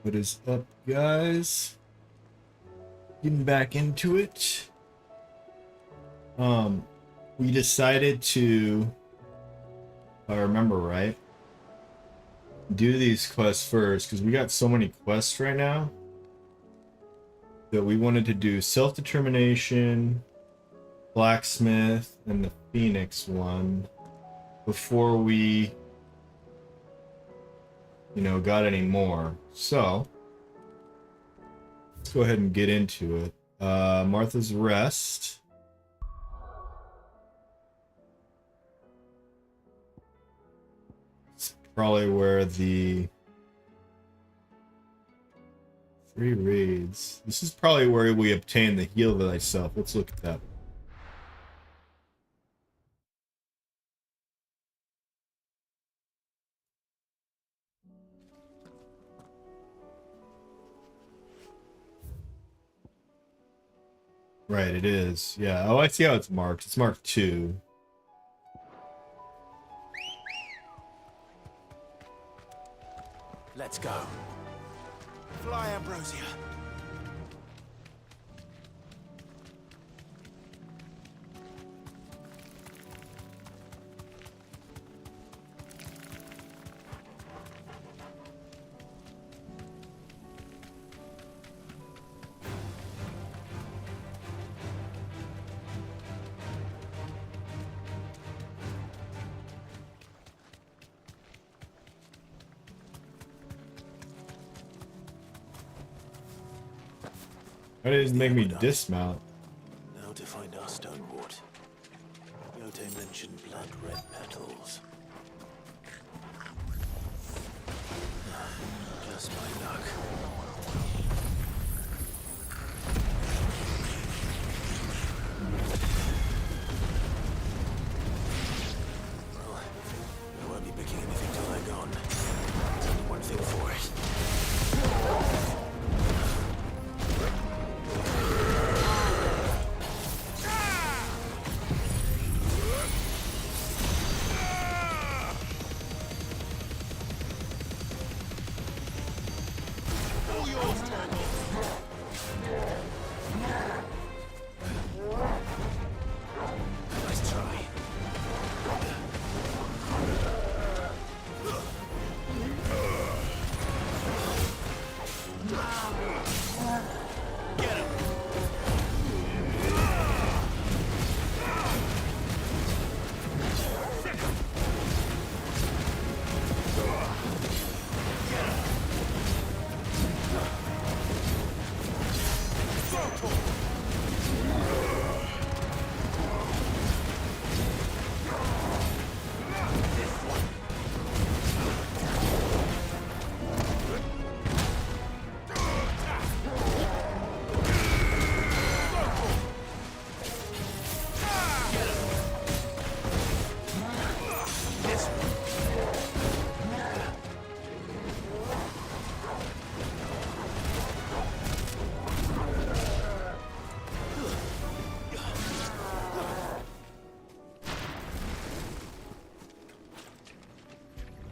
What is up, guys? Getting back into it. We decided to, if I remember right, do these quests first because we got so many quests right now that we wanted to do self-determination, blacksmith, and the Phoenix one before we, got any more. So let's go ahead and get into it. Martha's Rest. It's probably where the three reads. This is probably where we obtain the heal thyself. Let's look at that. Right, it is. Yeah. Oh, I see how it's marked. It's marked 2. Let's go. Fly, Ambrosia. Why did it make me dismount? Now to find our stonewort. Yote mentioned blood red petals. Just my luck. Well, I won't be picking anything till they're gone. There's only one thing for it. Nice try. Get him!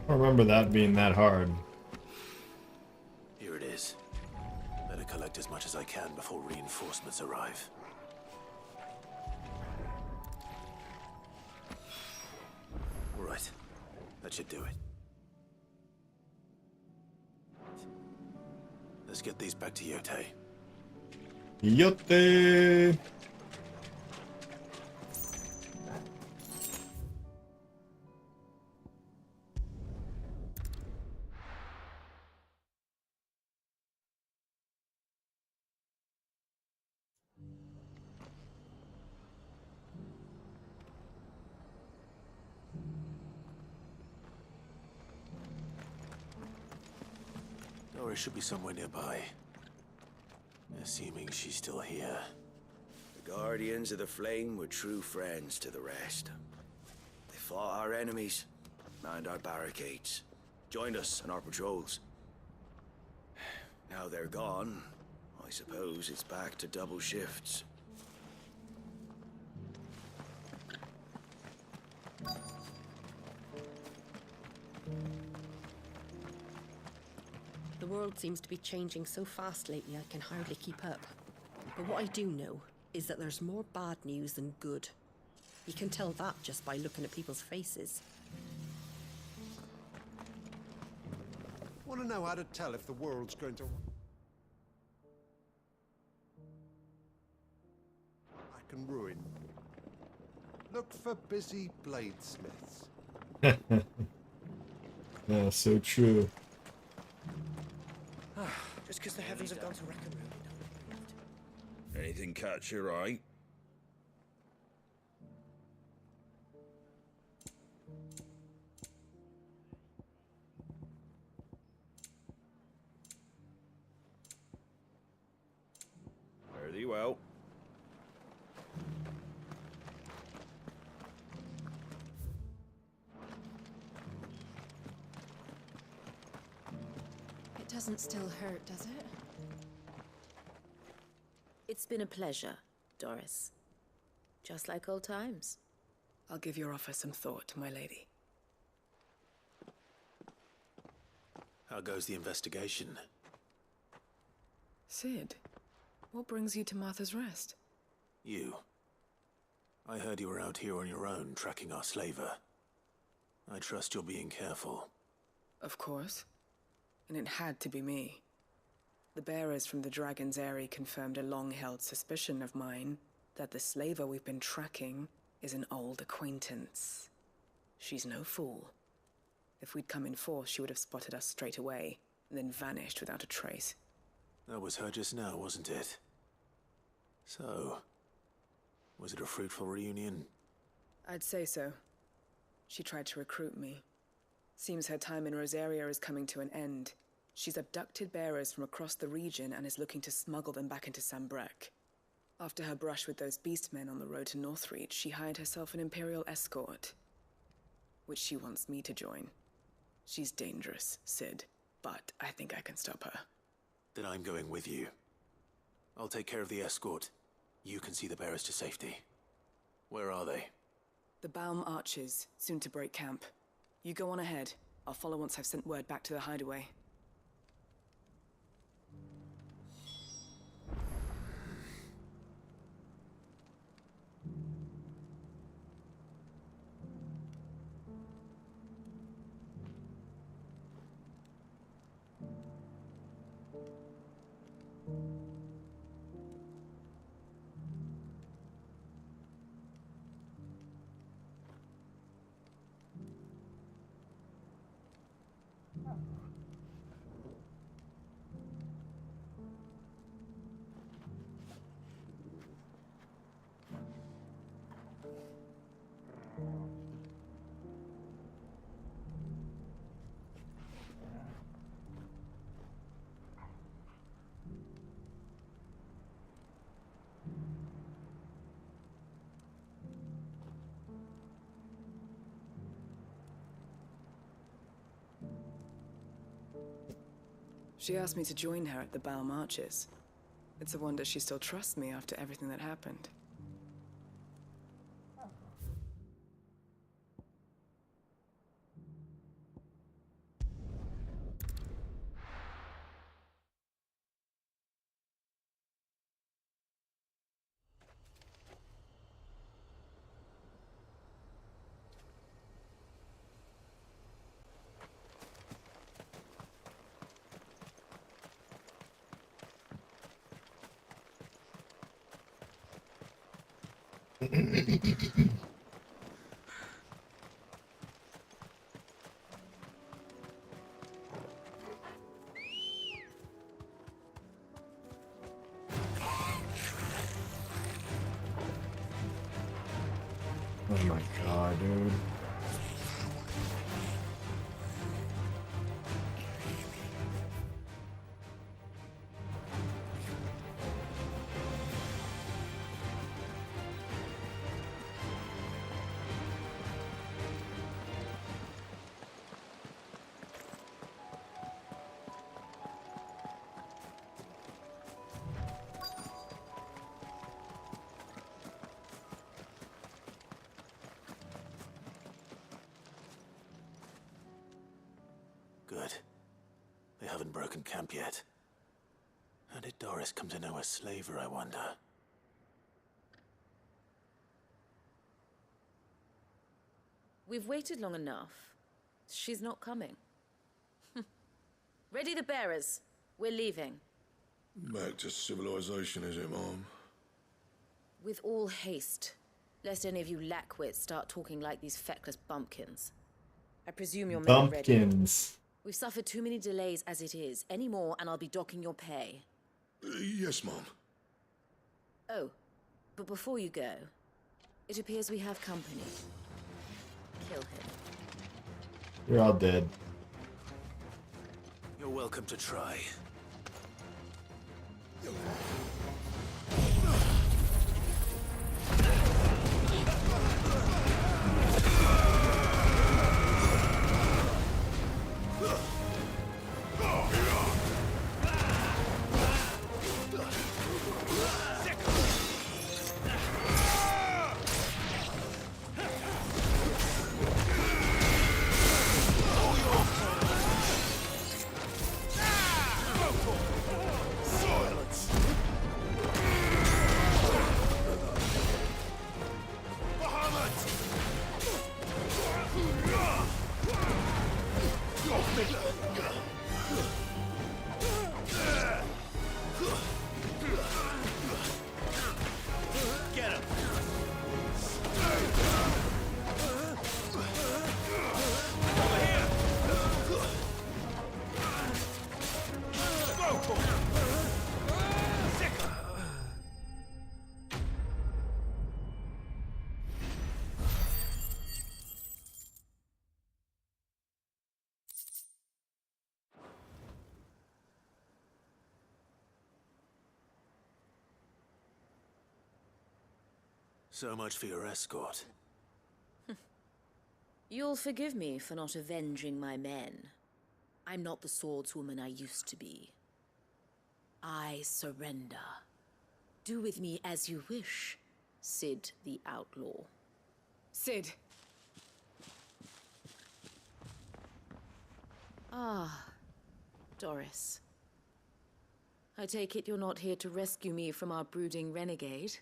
I don't remember that being that hard. Here it is. Better collect as much as I can before reinforcements arrive. All right. That should do it. Let's get these back to Yote. Yote! Dora should be somewhere nearby. Assuming she's still here. The Guardians of the Flame were true friends to the rest. They fought our enemies, manned our barricades, joined us on our patrols. Now they're gone, I suppose it's back to double shifts. The world seems to be changing so fast lately I can hardly keep up. But what I do know is that there's more bad news than good. You can tell that just by looking at people's faces. Want to know how to tell if the world's going to... I can ruin. Look for busy bladesmiths. Yeah, so true. Just because the heavens have gone to wreck and ruin, don't. Anything catch your eye? Fare thee well. It doesn't still hurt, does it? It's been a pleasure, Doris. Just like old times. I'll give your offer some thought, my lady. How goes the investigation? Cid, what brings you to Martha's Rest? You. I heard you were out here on your own, tracking our slaver. I trust you're being careful. Of course. And it had to be me. The bearers from the Dragon's Eyrie confirmed a long-held suspicion of mine that the slaver we've been tracking is an old acquaintance. She's no fool. If we'd come in force, she would have spotted us straight away, and then vanished without a trace. That was her just now, wasn't it? So, was it a fruitful reunion? I'd say so. She tried to recruit me. Seems her time in Rosaria is coming to an end. She's abducted bearers from across the region and is looking to smuggle them back into Sambrec. After her brush with those beastmen on the road to Northreach, she hired herself an Imperial escort, which she wants me to join. She's dangerous, Cid, but I think I can stop her. Then I'm going with you. I'll take care of the escort. You can see the bearers to safety. Where are they? The Baum Archers, soon to break camp. You go on ahead. I'll follow once I've sent word back to the hideaway. She asked me to join her at the Baum Arches. It's a wonder she still trusts me after everything that happened. Oh my god, dude. Good. They haven't broken camp yet. How did Doris come to know a slaver, I wonder? We've waited long enough. She's not coming. Ready the bearers. We're leaving. Back to civilization, is it, Mom? With all haste, lest any of you lackwits start talking like these feckless bumpkins. I presume your men are ready. Bumpkins. We've suffered too many delays as it is. Any more and I'll be docking your pay. Yes, Mom. Oh, but before you go, it appears we have company. Kill him. You're all dead. You're welcome to try. So much for your escort. You'll forgive me for not avenging my men. I'm not the swordswoman I used to be. I surrender. Do with me as you wish, Cid the Outlaw. Cid! Ah, Doris. I take it you're not here to rescue me from our brooding renegade?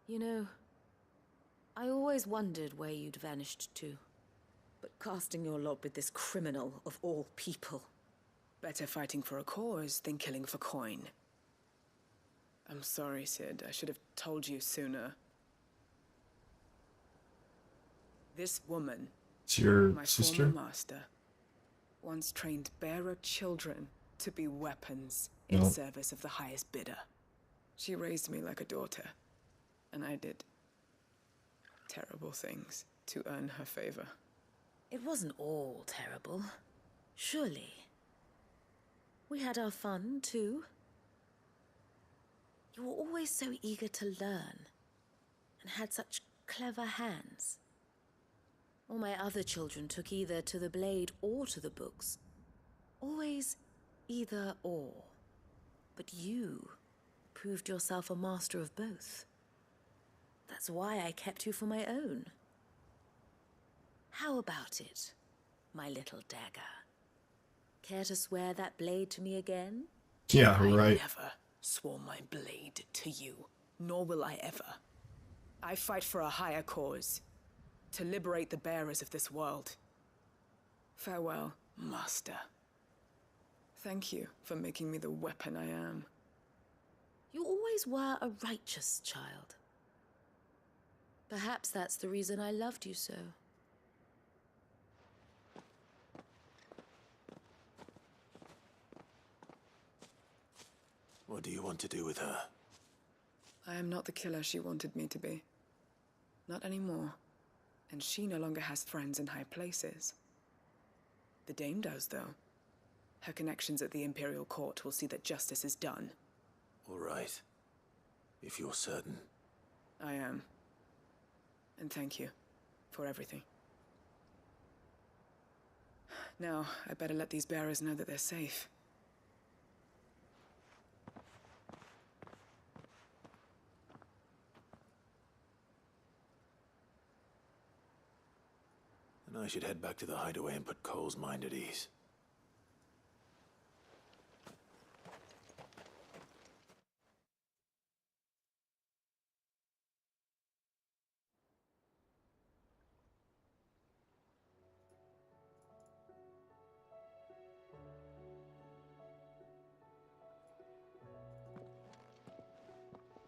You know, I always wondered where you'd vanished to. But casting your lot with this criminal of all people. Better fighting for a cause than killing for coin. I'm sorry, Cid. I should have told you sooner. This woman, It's your my sister? former master, once trained bearer children to be weapons in No. service of the highest bidder. She raised me like a daughter, and I did terrible things to earn her favor. It wasn't all terrible, surely. We had our fun, too. You were always so eager to learn, and had such clever hands. All my other children took either to the blade or to the books. Always either or. But you proved yourself a master of both. That's why I kept you for my own. How about it, my little dagger? Care to swear that blade to me again? Yeah, I right. never swore my blade to you, nor will I ever. I fight for a higher cause, to liberate the bearers of this world. Farewell, Master. Thank you for making me the weapon I am. You always were a righteous child. Perhaps that's the reason I loved you so. What do you want to do with her? I am not the killer she wanted me to be. Not anymore. And she no longer has friends in high places. The Dame does, though. Her connections at the Imperial Court will see that justice is done. All right. If you're certain. I am. And thank you for everything. Now, I better let these bearers know that they're safe. And I should head back to the hideaway and put Cole's mind at ease.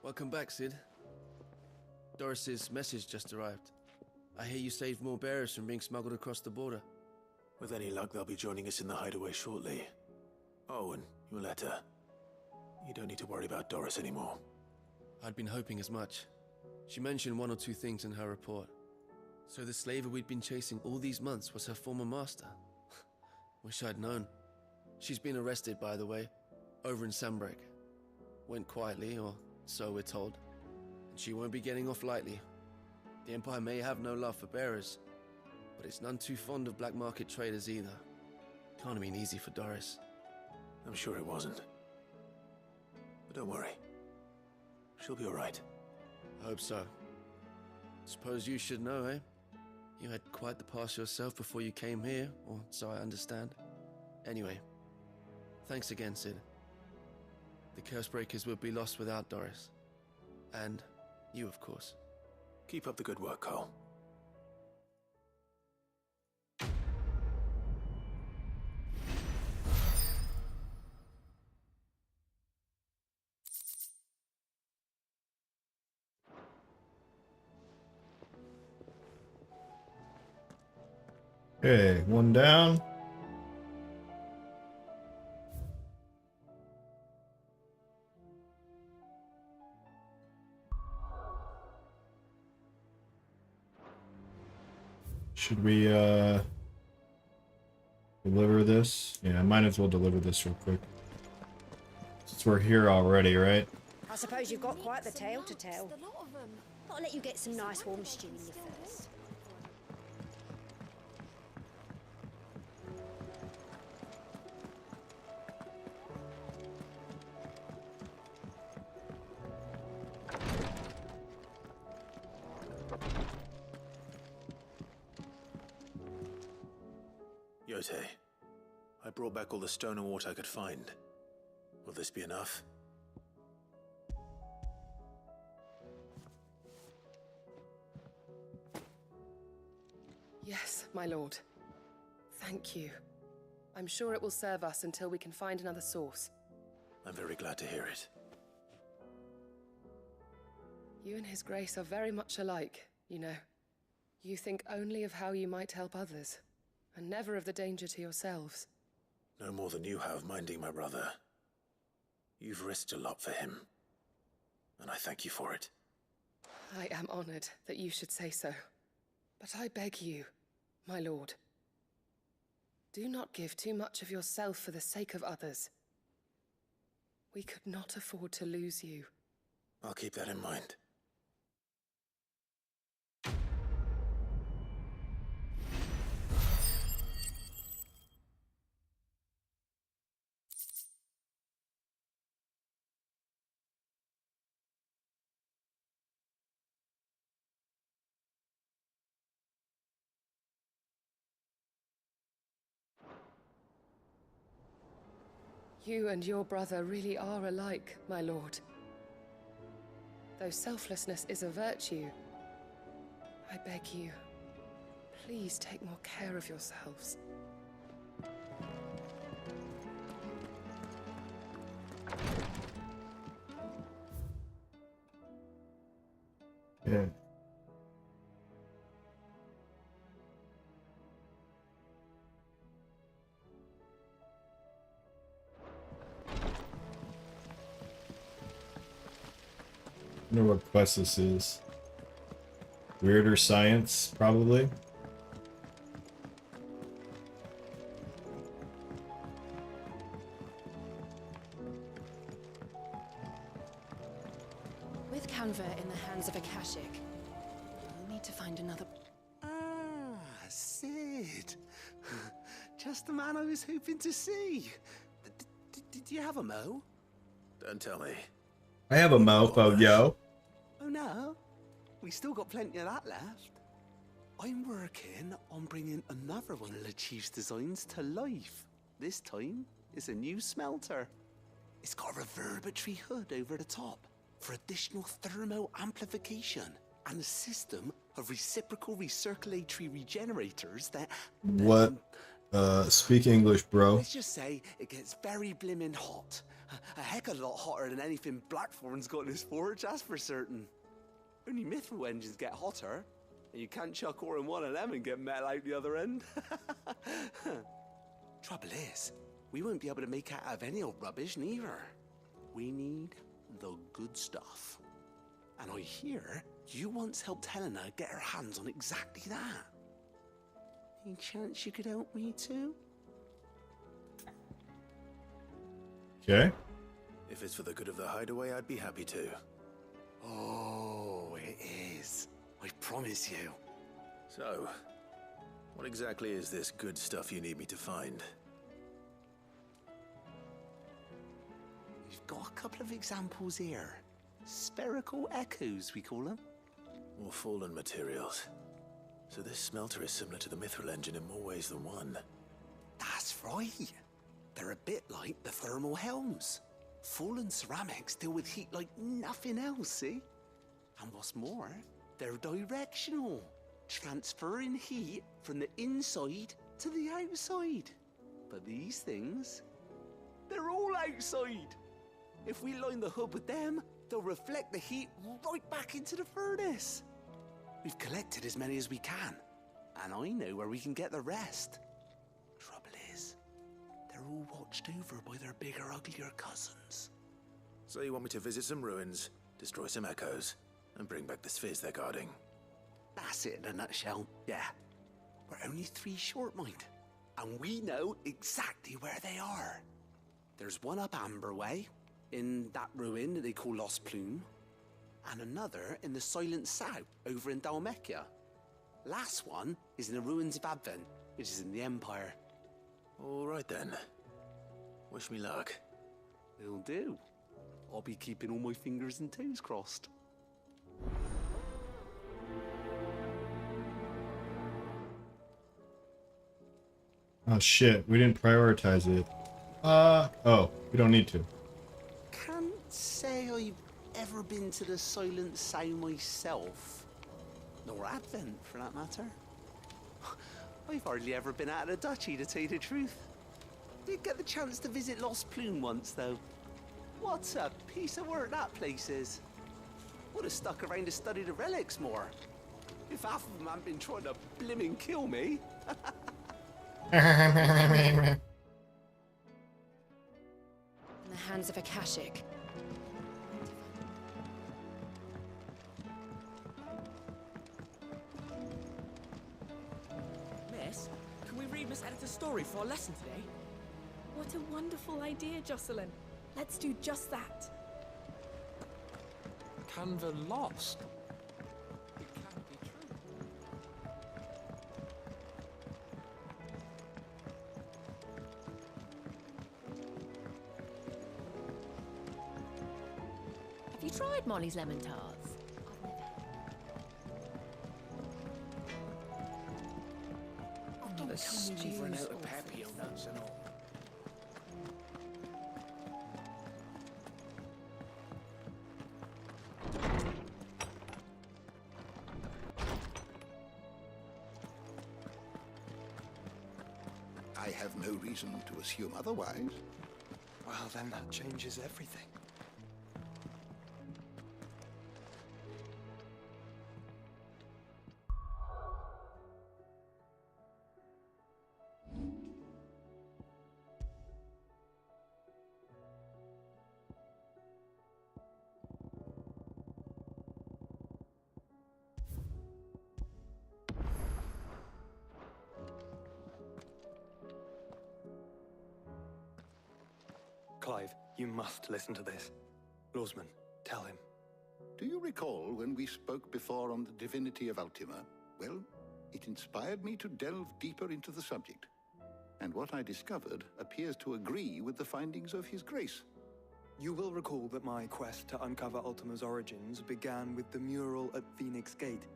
Welcome back, Sid. Doris's message just arrived. I hear you saved more bearers from being smuggled across the border. With any luck, they'll be joining us in the hideaway shortly. Oh, and your letter. You don't need to worry about Doris anymore. I'd been hoping as much. She mentioned one or two things in her report. So the slaver we'd been chasing all these months was her former master. Wish I'd known. She's been arrested, by the way, over in Sanbreak. Went quietly, or so we're told. And she won't be getting off lightly. The Empire may have no love for bearers, but it's none too fond of black market traders either. Can't have been easy for Doris. I'm sure it wasn't. But don't worry. She'll be all right. I hope so. Suppose you should know, eh? You had quite the past yourself before you came here, or so I understand. Anyway, thanks again, Sid. The Cursebreakers would be lost without Doris. And you, of course. Keep up the good work, Cole. Okay, one down. Should we deliver this? Yeah, I might as well deliver this real quick. Since we're here already, right? I suppose you've got quite the tale to tell. I'll let you get some nice warm stew in you first. Yote, I brought back all the stone and water I could find. Will this be enough? Yes, my lord. Thank you. I'm sure it will serve us until we can find another source. I'm very glad to hear it. You and His Grace are very much alike, you know. You think only of how you might help others, and never of the danger to yourselves. No more than you have minding my brother. You've risked a lot for him, and I thank you for it. I am honored that you should say so. But I beg you, my lord, do not give too much of yourself for the sake of others. We could not afford to lose you. I'll keep that in mind. You and your brother really are alike, my lord. Though selflessness is a virtue, I beg you, please take more care of yourselves. Yeah. I wonder what quest this is. Weirder science, probably. With Canva in the hands of Akashic, we'll need to find another... Ah, Sid. Just the man I was hoping to see. Did you have a mo? Don't tell me. I have a mofo, yo. Oh no, we still got plenty of that left. I'm working on bringing another one of the Chief's designs to life. This time, it's a new smelter. It's got a reverberatory hood over the top for additional thermo amplification and a system of reciprocal recirculatory regenerators that... What? Speak English, bro. Let's just say it gets very blimmin' hot. A heck of a lot hotter than anything Blackthorn's got in his forge, that's for certain. Only mithril engines get hotter, and you can't chuck ore in one of them and get metal out the other end. Trouble is, we won't be able to make out of any old rubbish neither. We need the good stuff. And I hear you once helped Helena get her hands on exactly that. Any chance you could help me too? Okay. If it's for the good of the hideaway, I'd be happy to. Oh, it is. I promise you. So, what exactly is this good stuff you need me to find? We've got a couple of examples here. Spherical echoes, we call them. More fallen materials. So this smelter is similar to the mithril engine in more ways than one. That's right. They're a bit like the thermal helms. Fallen ceramics deal with heat like nothing else, see? And what's more, they're directional, transferring heat from the inside to the outside. But these things, they're all outside. If we line the hub with them, they'll reflect the heat right back into the furnace. We've collected as many as we can, and I know where we can get the rest. Trouble is, they're all watched over by their bigger, uglier cousins. So you want me to visit some ruins, destroy some echoes, and bring back the spheres they're guarding? That's it in a nutshell, yeah. We're only 3 short, mind, and we know exactly where they are. There's one up Amber Way, in that ruin that they call Lost Plume, and another in the Silent South, over in Dalmekia. Last one is in the ruins of Advent, which is in the Empire. All right then. Wish me luck. Will do. I'll be keeping all my fingers and toes crossed. Oh shit, we didn't prioritize it. Oh, we don't need to. Can't say I've ever been to the Silent South myself. Nor Advent, for that matter. I've hardly ever been out of the duchy, to tell you the truth. Did get the chance to visit Lost Plume once, though. What a piece of work that place is. Would have stuck around to study the relics more. If half of them hadn't been trying to blimmin' kill me. In the hands of Akashic. Miss, can we read Miss Editor's story for our lesson today? What a wonderful idea, Jocelyn. Let's do just that. Canva lost. It can't be true. Have you tried Molly's lemon tarts? The stews run out of papio nuts and all. I have no reason to assume otherwise. Well, then that changes everything. Clive, you must listen to this. Lawsman, tell him. Do you recall when we spoke before on the divinity of Ultima? Well, it inspired me to delve deeper into the subject. And what I discovered appears to agree with the findings of His Grace. You will recall that my quest to uncover Ultima's origins began with the mural at Phoenix Gate.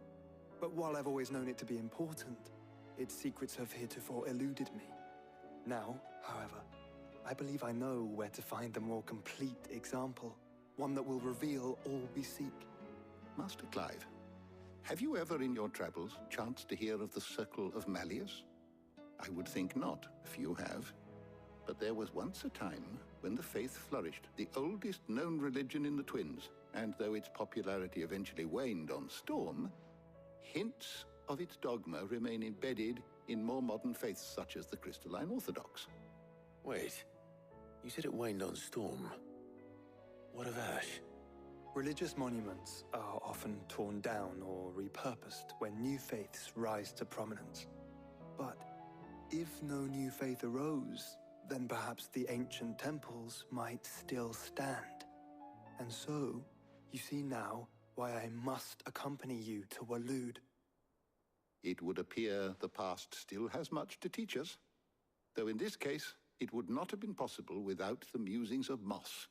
But while I've always known it to be important, its secrets have heretofore eluded me. Now, however, I believe I know where to find the more complete example, one that will reveal all we seek. Master Clive, have you ever in your travels chanced to hear of the Circle of Malleus? I would think not. Few have. But there was once a time when the faith flourished, the oldest known religion in the Twins. And though its popularity eventually waned on Storm, hints of its dogma remain embedded in more modern faiths such as the Crystalline Orthodox. Wait, you said it waned on Storm. What of Ash? Religious monuments are often torn down or repurposed when new faiths rise to prominence. But if no new faith arose, then perhaps the ancient temples might still stand. And so, you see now why I must accompany you to Waloed. It would appear the past still has much to teach us, though in this case, it would not have been possible without the musings of Moss.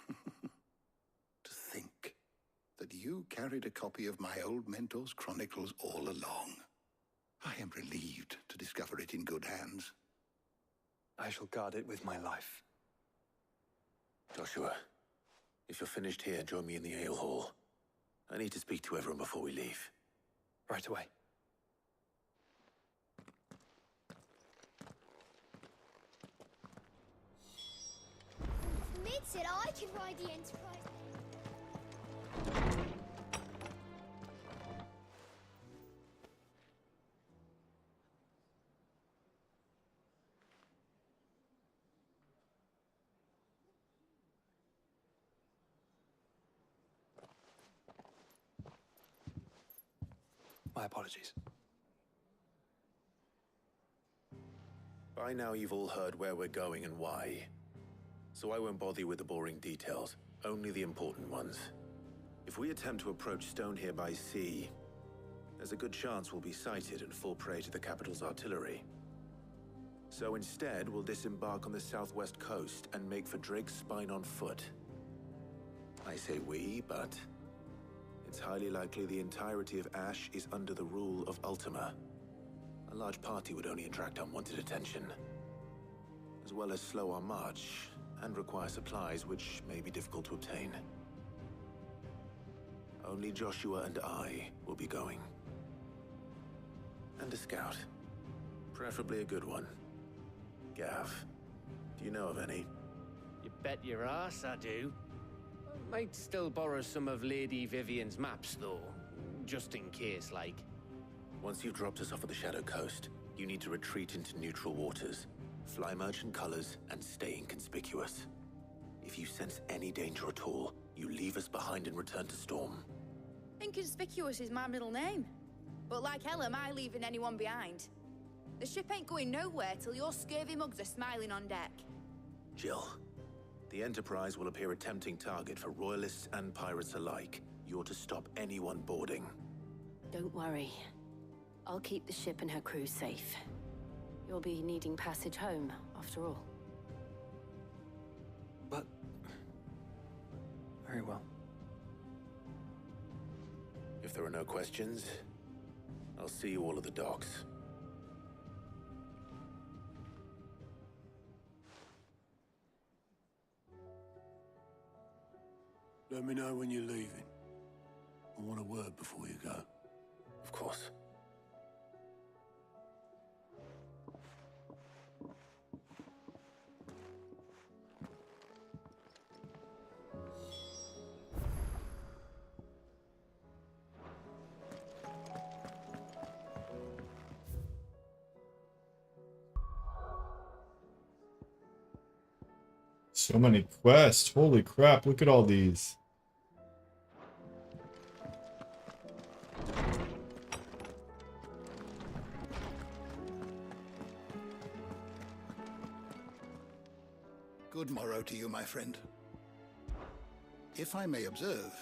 To think that you carried a copy of my old mentor's chronicles all along. I am relieved to discover it in good hands. I shall guard it with my life. Joshua, if you're finished here, join me in the ale hall. I need to speak to everyone before we leave. Right away. Mid said I can ride the Enterprise. My apologies. By now you've all heard where we're going and why. So I won't bother you with the boring details, only the important ones. If we attempt to approach Stone here by sea, there's a good chance we'll be sighted and fall prey to the capital's artillery. So instead, we'll disembark on the southwest coast and make for Drake's Spine on foot. I say we, but it's highly likely the entirety of Ash is under the rule of Ultima. A large party would only attract unwanted attention, as well as slow our march and require supplies which may be difficult to obtain. Only Joshua and I will be going. And a scout. Preferably a good one. Gav, do you know of any? You bet your ass I do. Might still borrow some of Lady Vivian's maps, though. Just in case, like. Once you've dropped us off at the Shadow Coast, you need to retreat into neutral waters, fly merchant colors, and stay inconspicuous. If you sense any danger at all, you leave us behind and return to Storm. Inconspicuous is my middle name. But like hell am I leaving anyone behind. The ship ain't going nowhere till your scurvy mugs are smiling on deck. Jill, the Enterprise will appear a tempting target for royalists and pirates alike. You're to stop anyone boarding. Don't worry. I'll keep the ship and her crew safe. You'll be needing passage home, after all. But... very well. If there are no questions, I'll see you all at the docks. Let me know when you're leaving. I want a word before you go. Of course. So many quests. Holy crap, look at all these. Good morrow to you, my friend. If I may observe,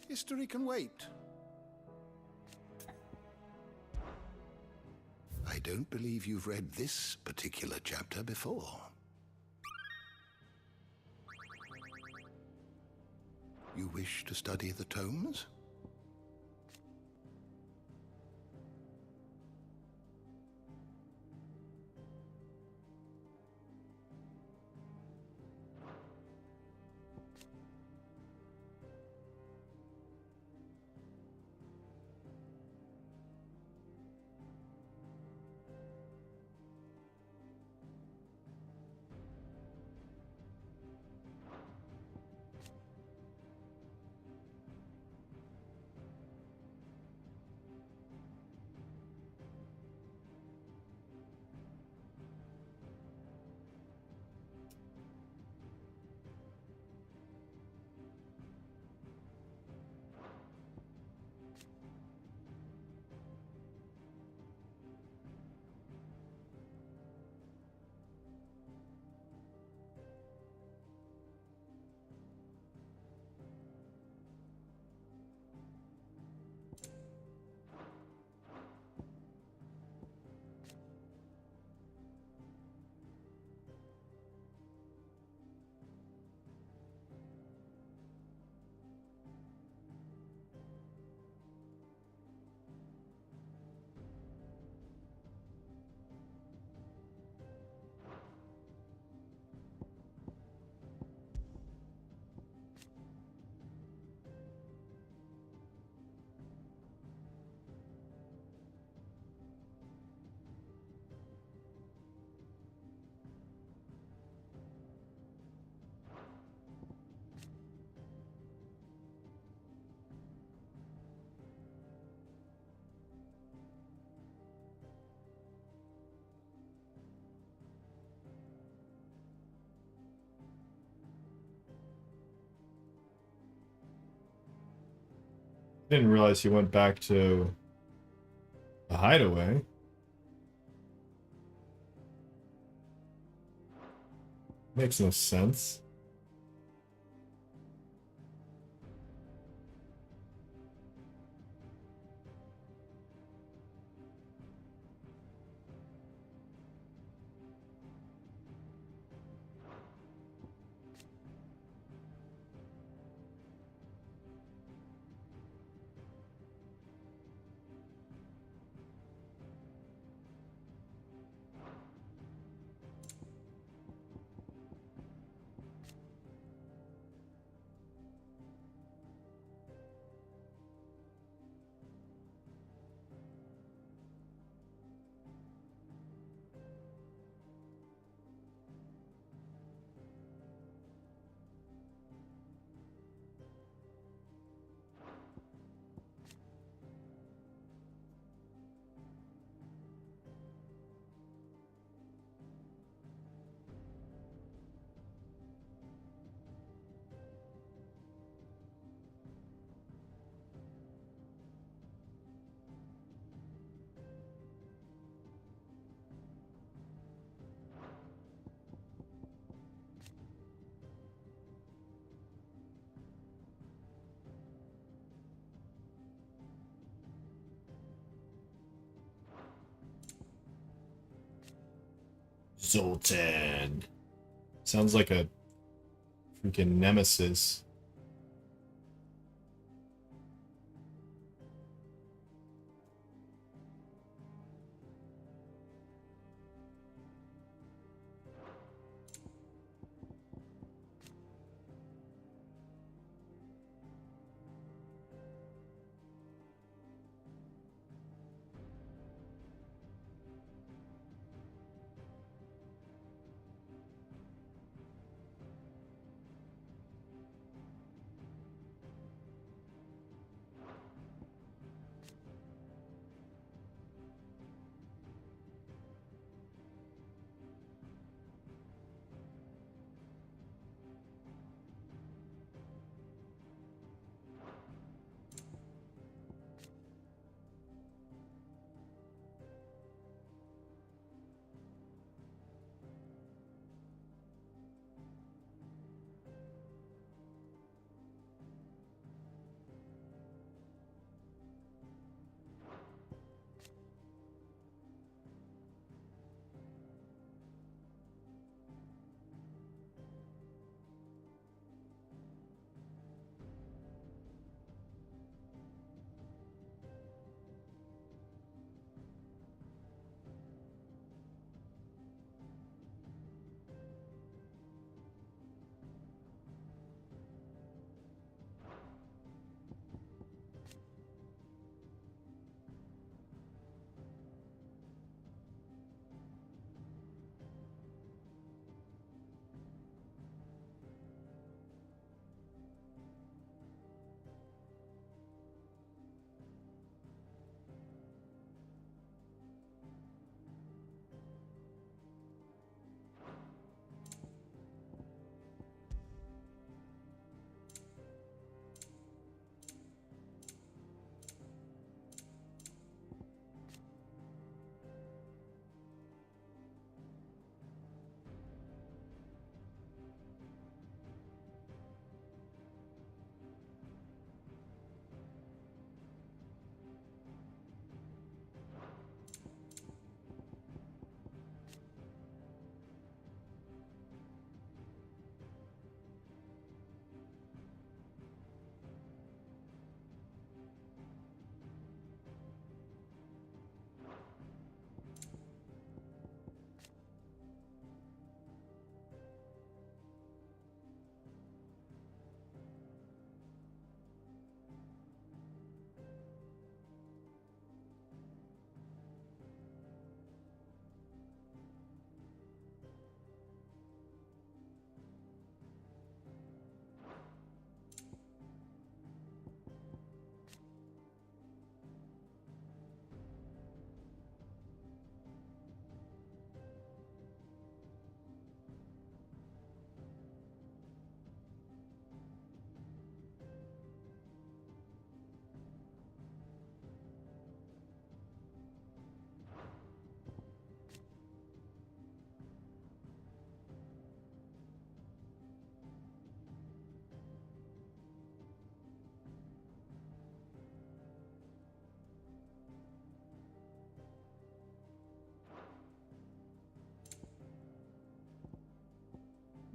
history can wait. I don't believe you've read this particular chapter before. You wish to study the tomes? Didn't realize he went back to the hideaway. Makes no sense. Zoltan. Sounds like a freaking nemesis.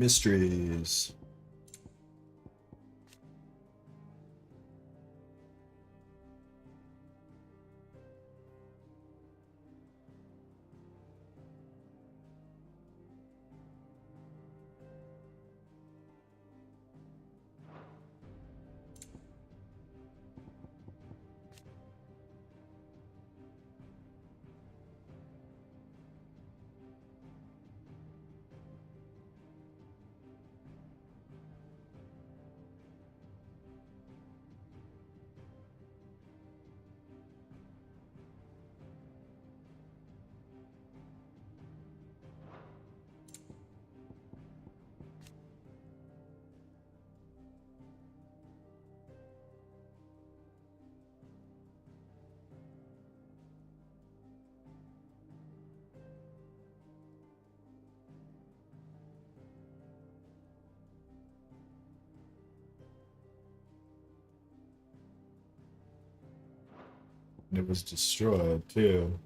Mysteries. And it was destroyed too.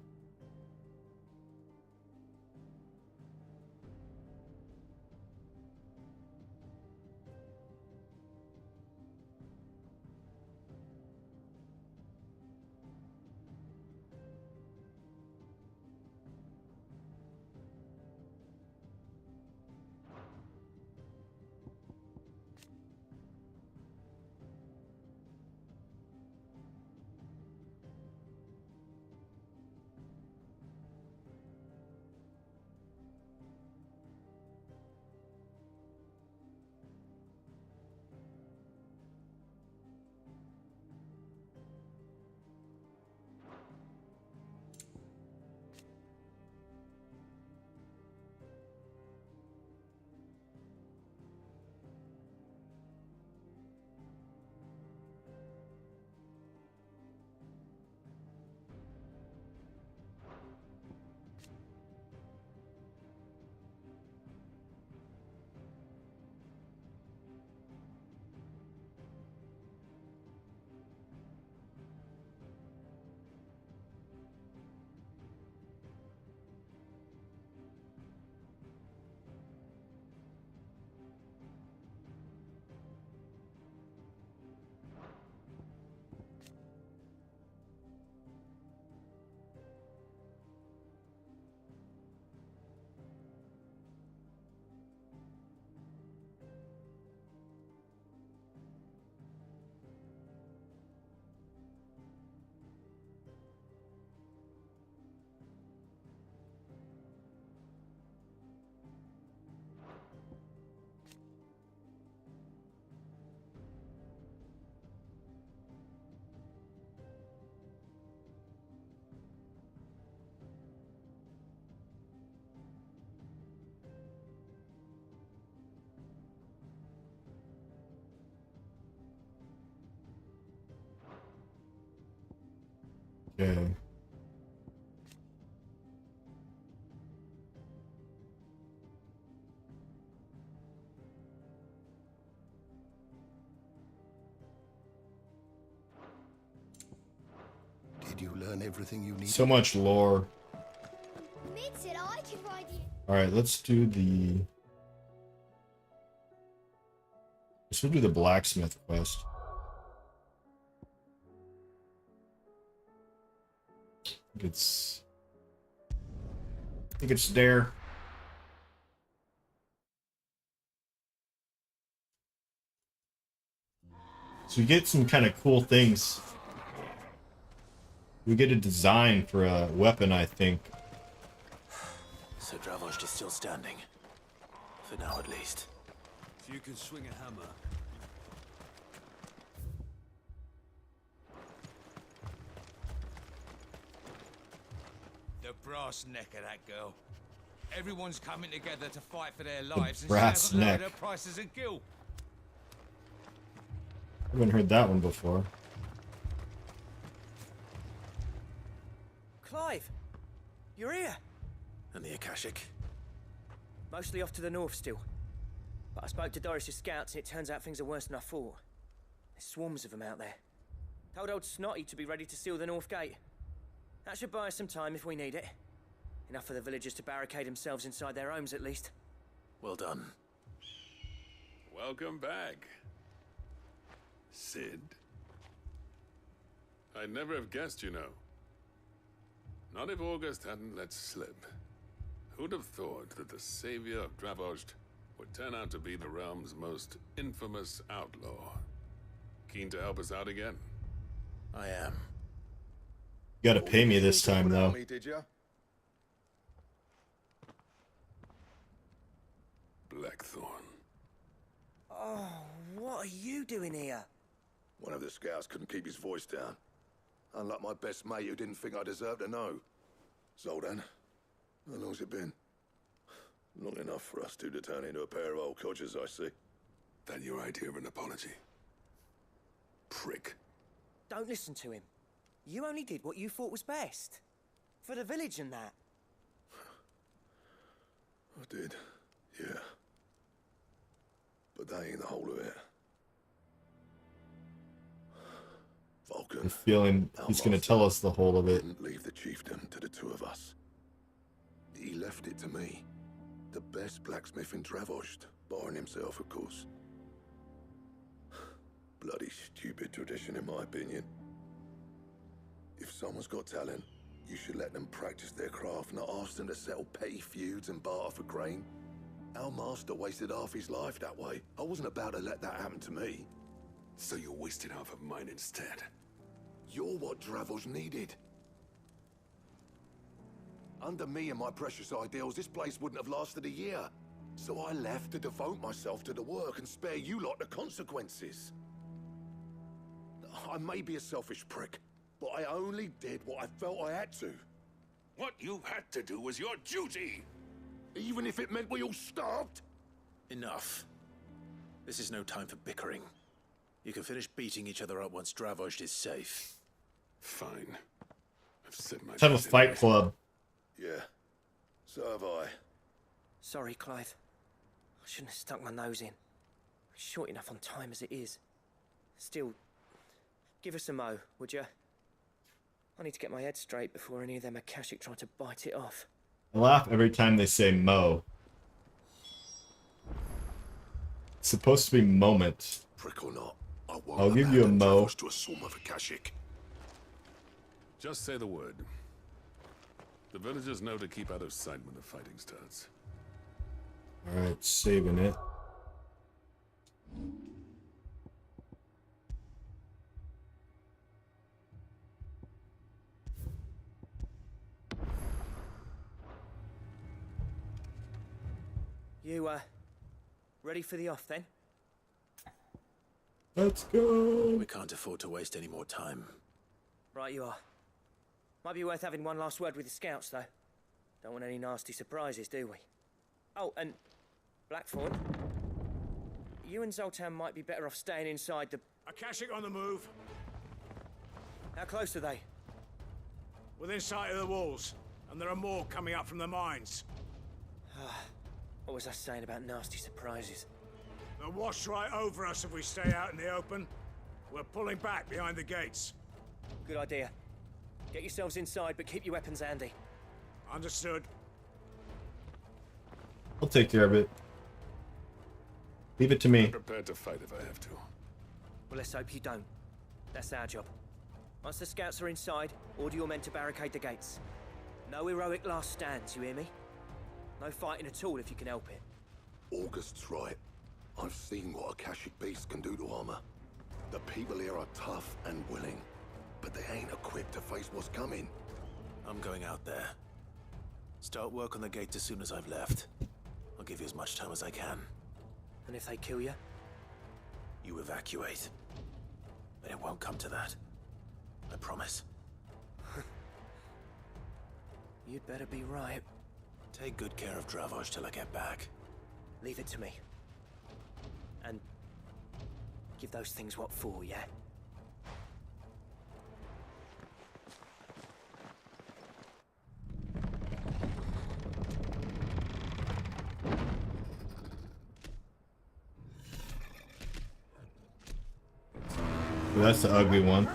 Okay. Did you learn everything you need? So much lore. Mid said I could ride the... Alright, let's do the blacksmith quest. I think it's there. So we get some kind of cool things. We get a design for a weapon, I think. So Dravost is still standing. For now, at least. If you can swing a hammer. The brass neck of that girl. Everyone's coming together to fight for their lives, and she brass hasn't lowered neck. her prices a gill. I haven't heard that one before. Clive, you're here. And the Akashic? Mostly off to the north still. But I spoke to Doris's scouts and it turns out things are worse than I thought. There's swarms of them out there. Told old Snotty to be ready to seal the north gate. That should buy us some time if we need it. Enough for the villagers to barricade themselves inside their homes at least. Well done. Welcome back, Cid. I'd never have guessed, you know. Not if August hadn't let slip. Who'd have thought that the savior of Dravost would turn out to be the realm's most infamous outlaw? Keen to help us out again? I am. You gotta pay me this time, though. Me, did you? Blackthorn. Oh, what are you doing here? One of the scouts couldn't keep his voice down. Unlike my best mate who didn't think I deserved to know. Zoldan, how long's it been? Long enough for us two to turn into a pair of old codgers, I see. That your idea of an apology? Prick. Don't listen to him. You only did what you thought was best. For the village and that. I did, yeah. But that ain't the whole of it. Vulcan. I'm feeling he's gonna tell us the whole of it. Didn't leave the chieftain to the two of us. He left it to me. The best blacksmith in Dravost, barring himself, of course. Bloody stupid tradition, in my opinion. If someone's got talent, you should let them practice their craft, not ask them to settle petty feuds and barter for grain. Our master wasted half his life that way. I wasn't about to let that happen to me. So you wasted half of mine instead. You're what Dravost needed. Under me and my precious ideals, this place wouldn't have lasted a year. So I left to devote myself to the work and spare you lot the consequences. I may be a selfish prick, but I only did what I felt I had to. What you had to do was your duty! Even if it meant we all starved? Enough. This is no time for bickering. You can finish beating each other up once Dravost is safe. Fine. I've said my Let's have a piece fight anyway. club. Yeah, so have I. Sorry, Clive. I shouldn't have stuck my nose in. Short enough on time as it is. Still, give us a mo, would you? I need to get my head straight before any of them Akashic try to bite it off. I laugh every time they say Mo. It's supposed to be moment. Prick or not, I won't I'll give you a Mo. Dravost to a swarm of Akashic. Just say the word. The villagers know to keep out of sight when the fighting starts. Alright, saving it. You, ready for the off then? Let's go. We can't afford to waste any more time. Right you are. Might be worth having one last word with the scouts, though. Don't want any nasty surprises, do we? Oh, and Blackthorn, you and Zoltan might be better off staying inside the... Akashic on the move. How close are they? Within sight of the walls. And there are more coming up from the mines. What was I saying about nasty surprises? They'll wash right over us if we stay out in the open. We're pulling back behind the gates. Good idea. Get yourselves inside, but keep your weapons handy. Understood. I'll take care of it. Leave it to me. I'm prepared to fight if I have to. Well, let's hope you don't. That's our job. Once the scouts are inside, order your men to barricade the gates. No heroic last stands, you hear me? No fighting at all if you can help it. August's right. I've seen what Akashic beasts can do to armor. The people here are tough and willing, but they ain't equipped to face what's coming. I'm going out there. Start work on the gate as soon as I've left. I'll give you as much time as I can. And if they kill you? You evacuate. But it won't come to that. I promise. You'd better be right. Take good care of Dravost till I get back. Leave it to me. And give those things what for, yeah? That's the ugly one.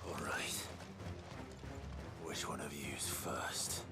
All right. Which one of you's first?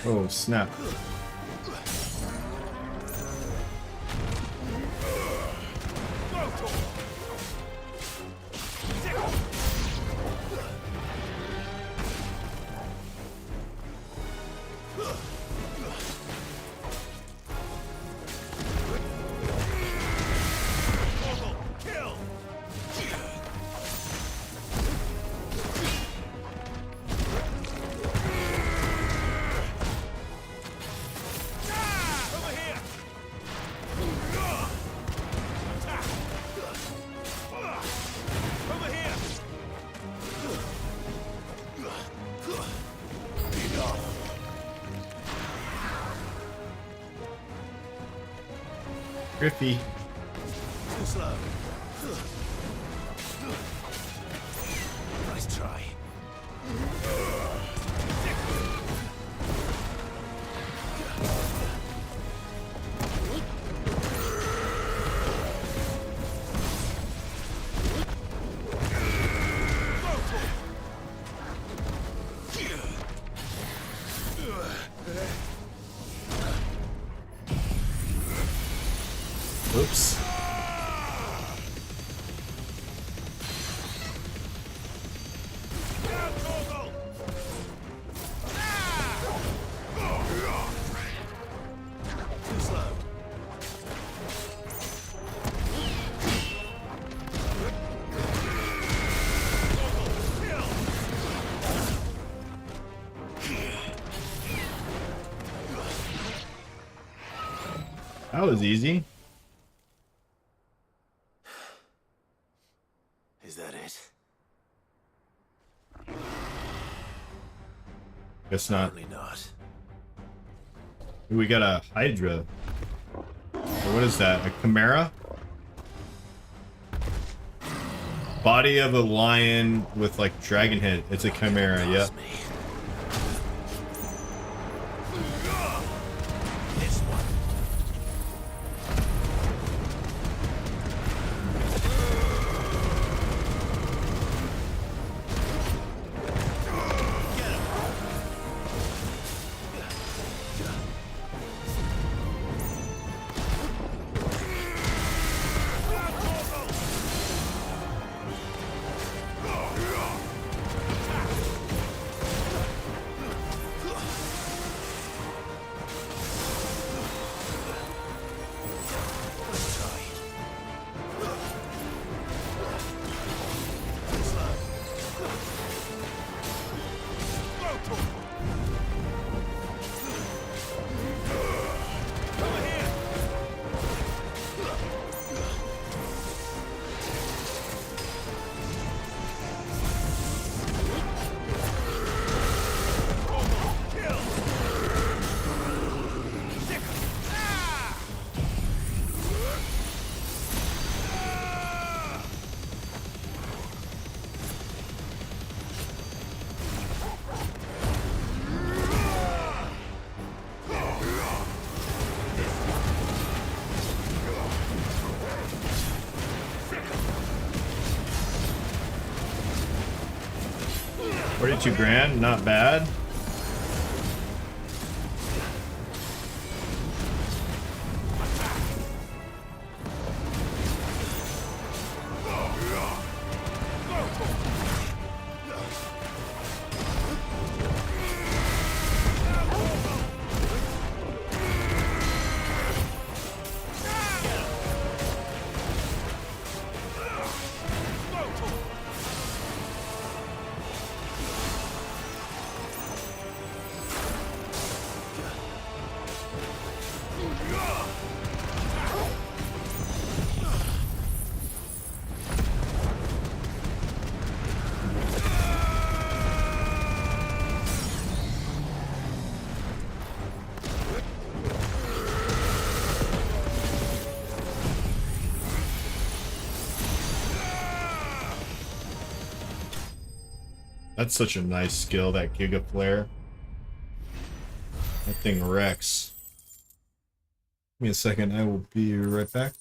Oh, snap. Griffy. Too slow. Nice try. Oops. Too slow. That was easy. Is that it? Guess not. Apparently not. We got a Hydra. Or what is that? A Chimera? Body of a lion with like dragon head. It's a Chimera, yep. This one. $42,000, not bad. That's such a nice skill, that Giga Flare. That thing wrecks. Give me a second, I will be right back.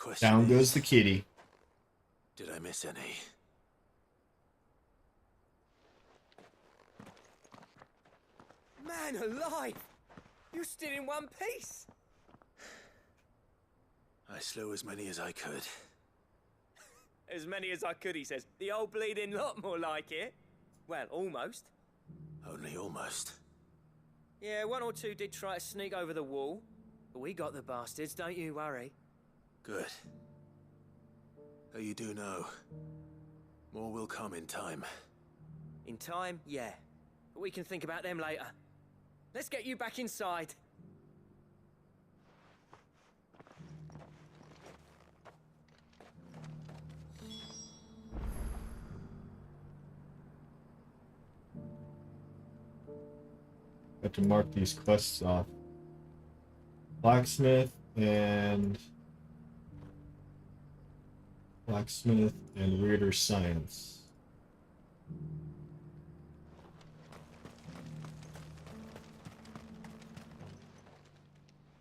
question Down is, goes the kitty. did I miss any? Man alive! You're still in one piece! I slew as many as I could. As many as I could, he says. The old bleeding lot, more like it. Well, almost. Only almost. Yeah, one or two did try to sneak over the wall. But we got the bastards, don't you worry. Good. Though you do know, more will come in time. In time, yeah. But we can think about them later. Let's get you back inside. Got to mark these quests off. Blacksmith and Reader Science.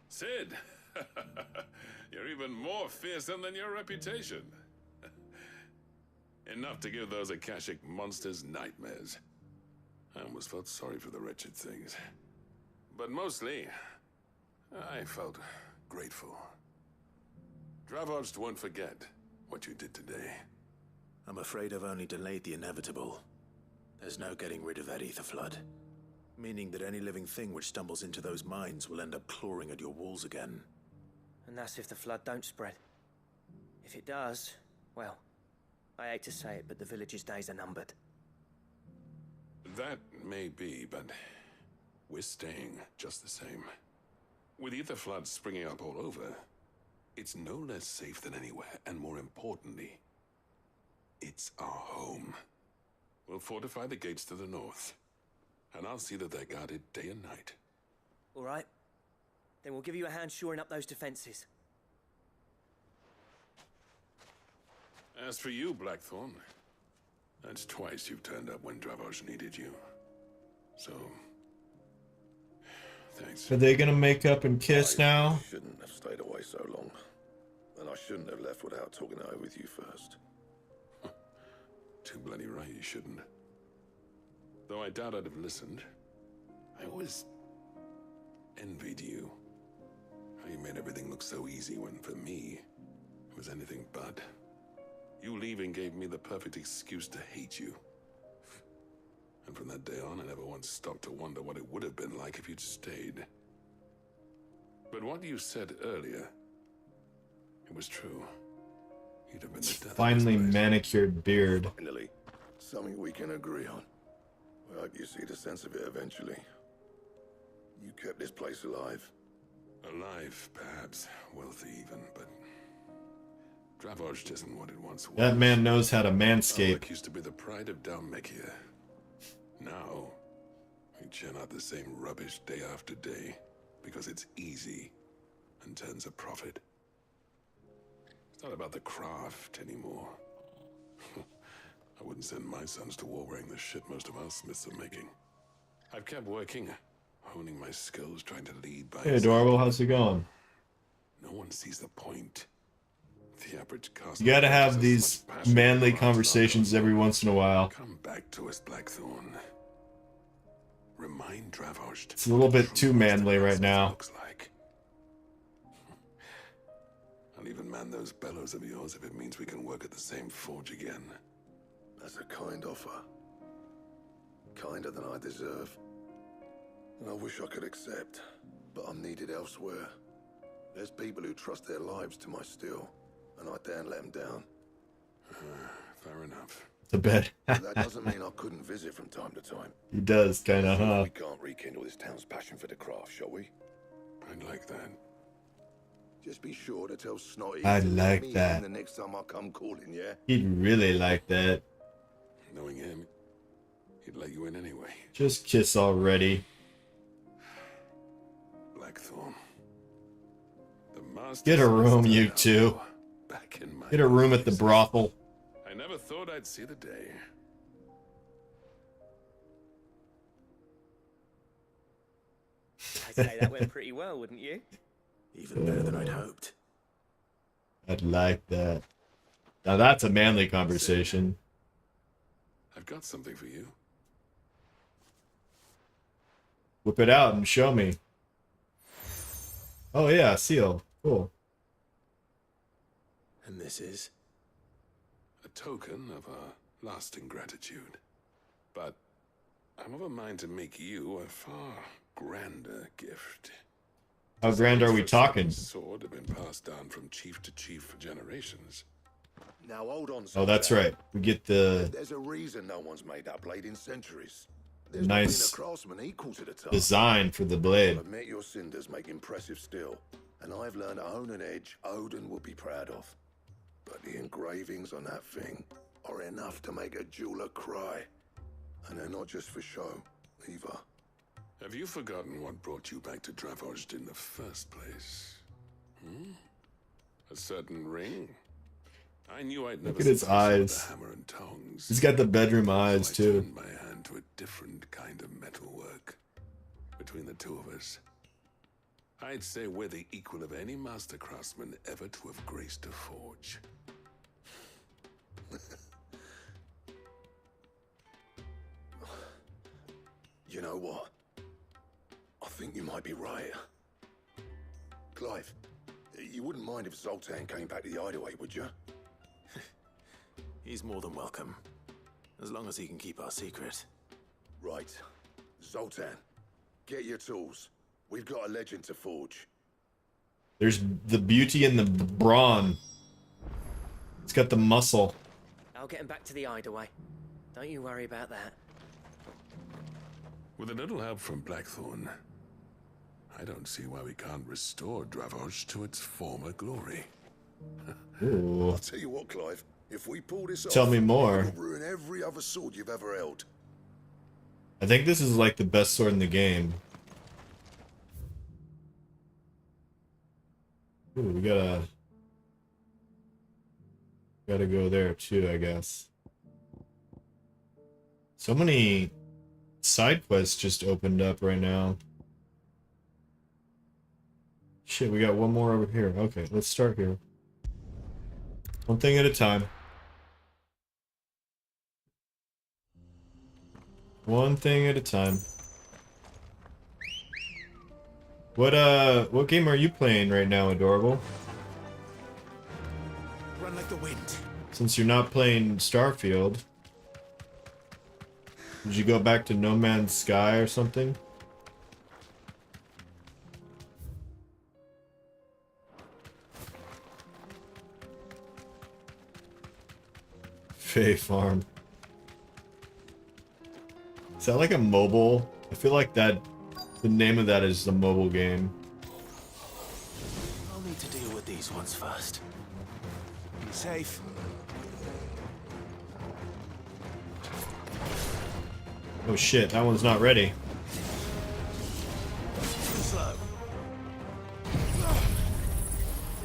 Sid, you're even more fearsome than your reputation. Enough to give those Akashic monsters nightmares. I almost felt sorry for the wretched things. But mostly, I felt grateful. Dravoged won't forget what you did today. I'm afraid I've only delayed the inevitable. There's no getting rid of that ether flood. Meaning that any living thing which stumbles into those mines will end up clawing at your walls again. And that's if the flood don't spread. If it does, well, I hate to say it, but the village's days are numbered. That may be, but we're staying just the same. With ether floods springing up all over, it's no less safe than anywhere, and more importantly, it's our home. We'll fortify the gates to the north, and I'll see that they're guarded day and night. All right. Then we'll give you a hand shoring up those defenses. As for you, Blackthorn, that's twice you've turned up when Dravos needed you. So, thanks. Are they gonna make up and kiss now? I shouldn't have stayed away so long. And I shouldn't have left without talking it over with you first. Too bloody right you shouldn't. Though I doubt I'd have listened. I always envied you. How you made everything look so easy when, for me, it was anything but. You leaving gave me the perfect excuse to hate you. And from that day on, I never once stopped to wonder what it would have been like if you'd stayed. But what you said earlier, it was true. You'd have been the death Finely of this place. manicured beard. Finally, something we can agree on. I hope you see the sense of it eventually. You kept this place alive. Alive, perhaps. Wealthy even, but Dravos isn't what it once was. That man knows how to manscape. Alec used to be the pride of Dalmekia. Now, we churn out the same rubbish day after day because it's easy and turns a profit. It's not about the craft anymore. I wouldn't send my sons to war wearing the shit most of our smiths are making. I've kept working, honing my skills, trying to lead by Hey, Adorable, how's it going? No one sees the point. The average cost. You gotta have these manly conversations every once in a while. Come back to us, Blackthorn. Remind Dravos. It's a little bit too manly right now. Looks like. I'll even man those bellows of yours if it means we can work at the same forge again. That's a kind offer. Kinder than I deserve. And I wish I could accept, but I'm needed elsewhere. There's people who trust their lives to my steel, and I daren't let them down. Fair enough. To bed. That doesn't mean I couldn't visit from time to time. He does, kinda, huh? We can't rekindle this town's passion for the craft, shall we? I'd like that. Just be sure to tell Snotty. I'd to let like me that. in the next time I come calling, yeah? He'd really like that. Knowing him, he'd let you in anyway. Just kiss already. Blackthorn. The master. Get a room, you two. Back in my Get a room at the brothel. I never thought I'd see the day. I'd say that went pretty well, wouldn't you? Even better than I'd hoped. I'd like that. Now that's a manly conversation. I've got something for you. Whip it out and show me. Oh yeah, seal. Cool. And this is? A token of our lasting gratitude. But I'm of a mind to make you a far grander gift. How grand are we talking? Sword have been passed down from chief to chief for generations. Now hold on. Oh, that's right. We get the There's a reason no one's made that blade in centuries. There's nice not been a craftsman equal to the task. design for the blade. I'll admit your cinders make impressive steel, and I've learned to hone an edge Odin will be proud of. But the engravings on that thing are enough to make a jeweler cry. And they're not just for show, either. Have you forgotten what brought you back to Dravozd in the first place? Hmm? A certain ring? I knew I'd never Look at his eyes. the hammer and tongs. He's got the bedroom eyes So I too. turned my hand to a different kind of metalwork. Between the two of us, I'd say we're the equal of any master craftsman ever to have graced a forge. You know what? I think you might be right. Clive, you wouldn't mind if Zoltan came back to the hideaway, would you? He's more than welcome. As long as he can keep our secret. Right. Zoltan, get your tools. We've got a legend to forge. There's the beauty in the brawn. It's got the muscle. I'll get him back to the hideaway. Don't you worry about that. With a little help from Blackthorn, I don't see why we can't restore Dravozd to its former glory. Ooh. I'll tell you what, Clive. If we pull this off, Tell me more. it'll ruin every other sword you've ever held. I think this is like the best sword in the game. Ooh, we gotta go there too, I guess. So many side quests just opened up right now. Shit, we got one more over here. Okay, let's start here. One thing at a time. One thing at a time. What game are you playing right now, Adorable? Run like the wind. Since you're not playing Starfield, did you go back to No Man's Sky or something? Fae Farm. Is that like a mobile? I feel like that the name of that is the mobile game. I'll need to deal with these ones first. Be safe. Oh shit, that one's not ready. Slow.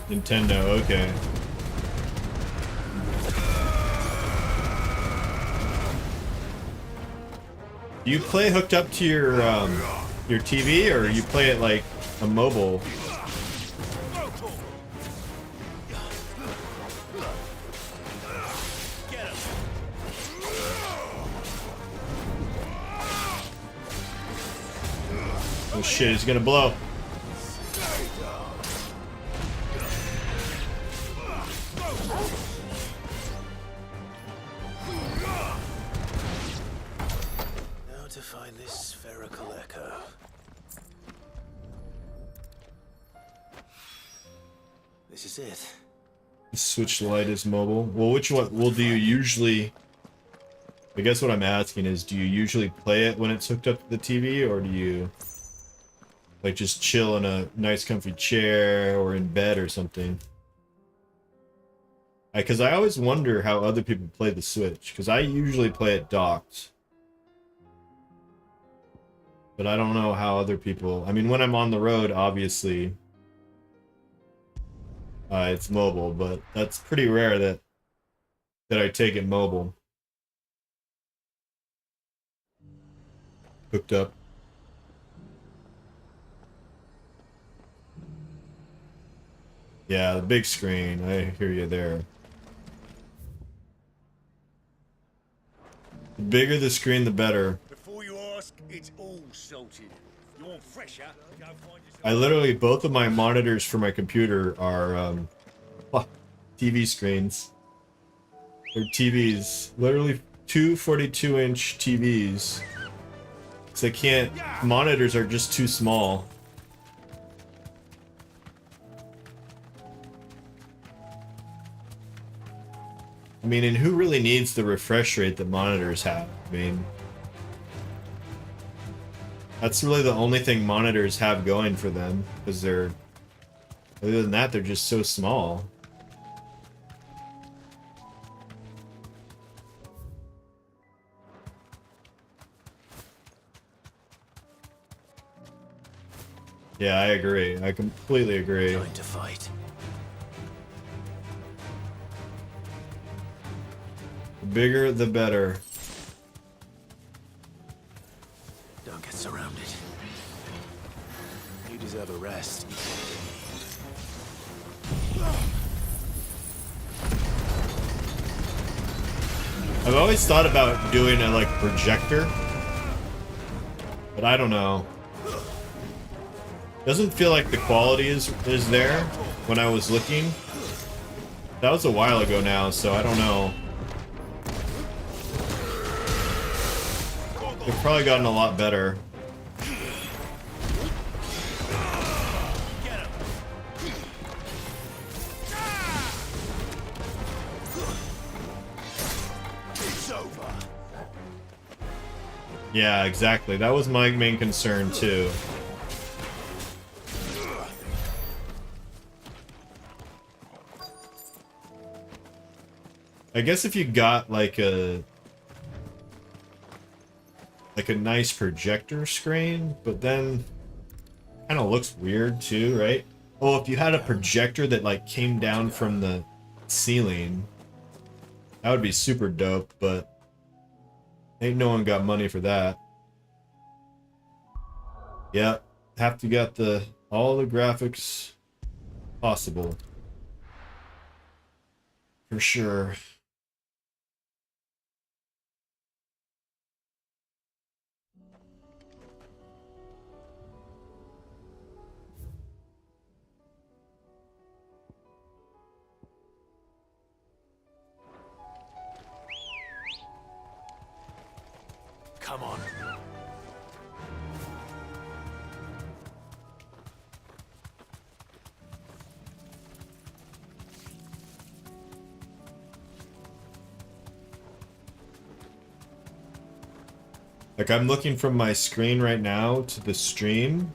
Nintendo, okay. Do you play hooked up to your TV, or you play it like a mobile? Oh shit, it's gonna blow. Now to find this spherical echo. This is it. Switch Lite is mobile. Well, which one? Well, do you usually? I guess what I'm asking is, do you usually play it when it's hooked up to the TV, or do you like just chill in a nice comfy chair or in bed or something? Because I always wonder how other people play the Switch, because I usually play it docked. But I don't know how other people... I mean, when I'm on the road, obviously, it's mobile, but that's pretty rare that I take it mobile. Hooked up. Yeah, the big screen. I hear you there. The bigger the screen, the better. Before you ask, it's all sorted. You want fresher? Go find yourself. I literally, both of my monitors for my computer are TV screens. They're TVs. Literally two 42-inch TVs. Because they can't... Monitors are just too small. I mean, and who really needs the refresh rate that monitors have? I mean... That's really the only thing monitors have going for them, because they're... Other than that, they're just so small. Yeah, I agree. I completely agree. Time to fight. The bigger, the better. Don't get surrounded. You deserve a rest. I've always thought about doing a like projector, but I don't know. Doesn't feel like the quality is there when I was looking. That was a while ago now, so I don't know. They've probably gotten a lot better. Yeah, exactly. That was my main concern too. I guess if you got like a nice projector screen, but then kind of looks weird too, right? Oh, if you had a projector that like came down from the ceiling, that would be super dope, but ain't no one got money for that. Yep, have to get all the graphics possible. For sure. Come on. Like, I'm looking from my screen right now to the stream,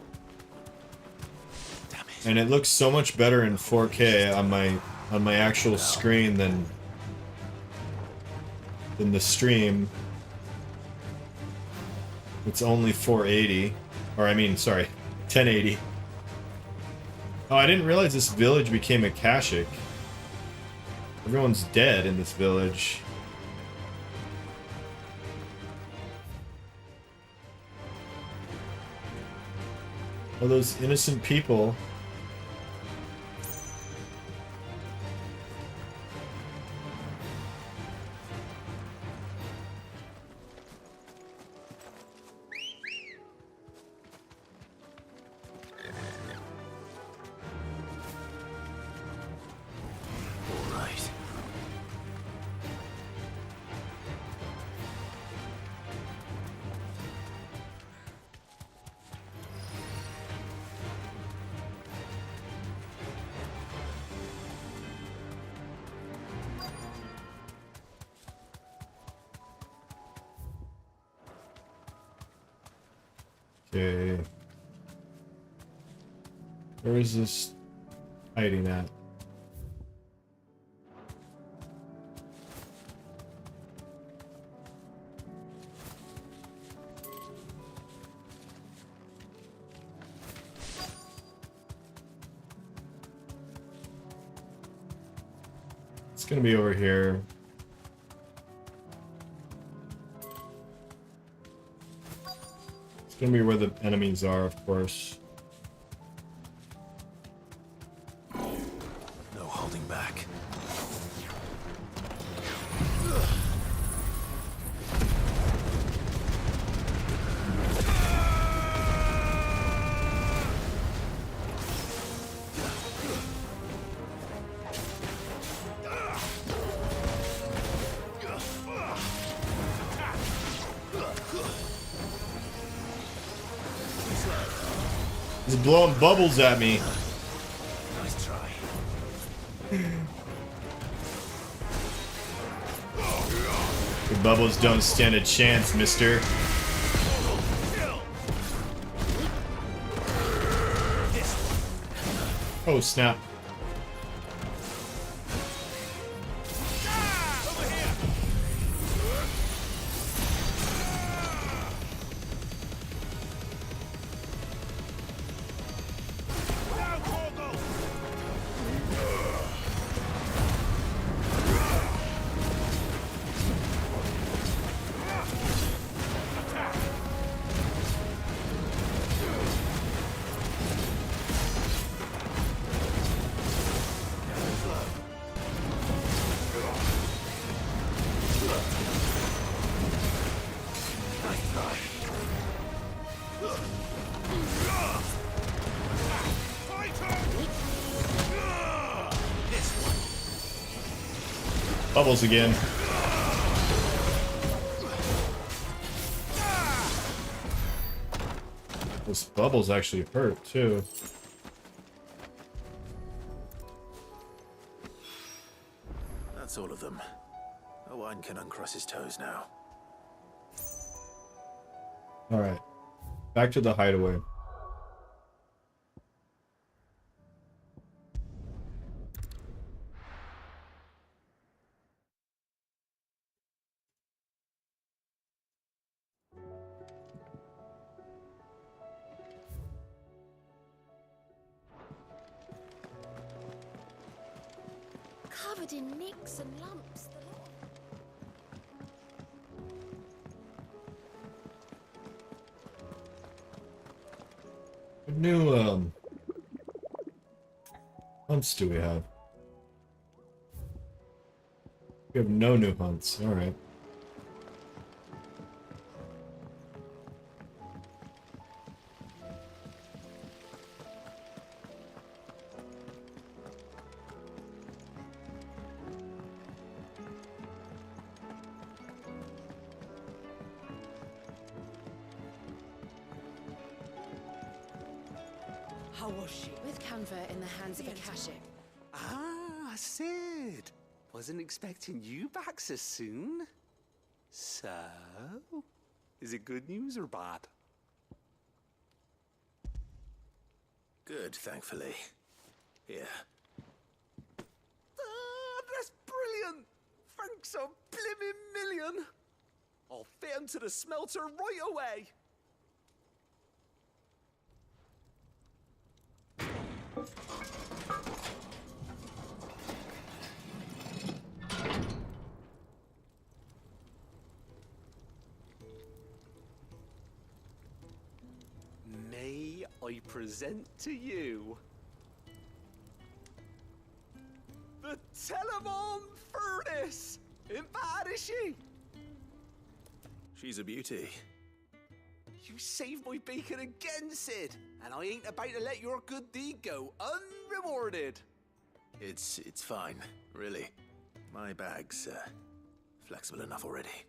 and it looks so much better in 4K on my actual screen than the stream. It's only 480, or I mean, sorry, 1080. Oh, I didn't realize this village became a Kashik. Everyone's dead in this village. All those innocent people. All right. Okay. Where is this hiding at? It's gonna be over here. It's gonna be where the enemies are, of course. holding back. He's blowing bubbles at me. Nice try. The bubbles don't stand a chance, mister. Oh, snap. Bubbles again. Those bubbles actually hurt too. That's all of them. Owain can uncross his toes now. Alright. Back to the hideaway. Covered in nicks and lumps. What new hunts do we have? We have no new hunts. Alright. How was she? With Canva in the hands of Akashic. Ah, Sid. Wasn't expecting you back so soon. So, is it good news or bad? Good, thankfully. Here. Ah, that's brilliant. Thanks a blimmin' million. I'll fit 'em to the smelter right away. May I present to you the Telemon Furnace? Ain't bad, is she? She's a beauty. You saved my bacon again, Sid, and I ain't about to let your good deed go unrewarded. It's fine, really. My bag's flexible enough already.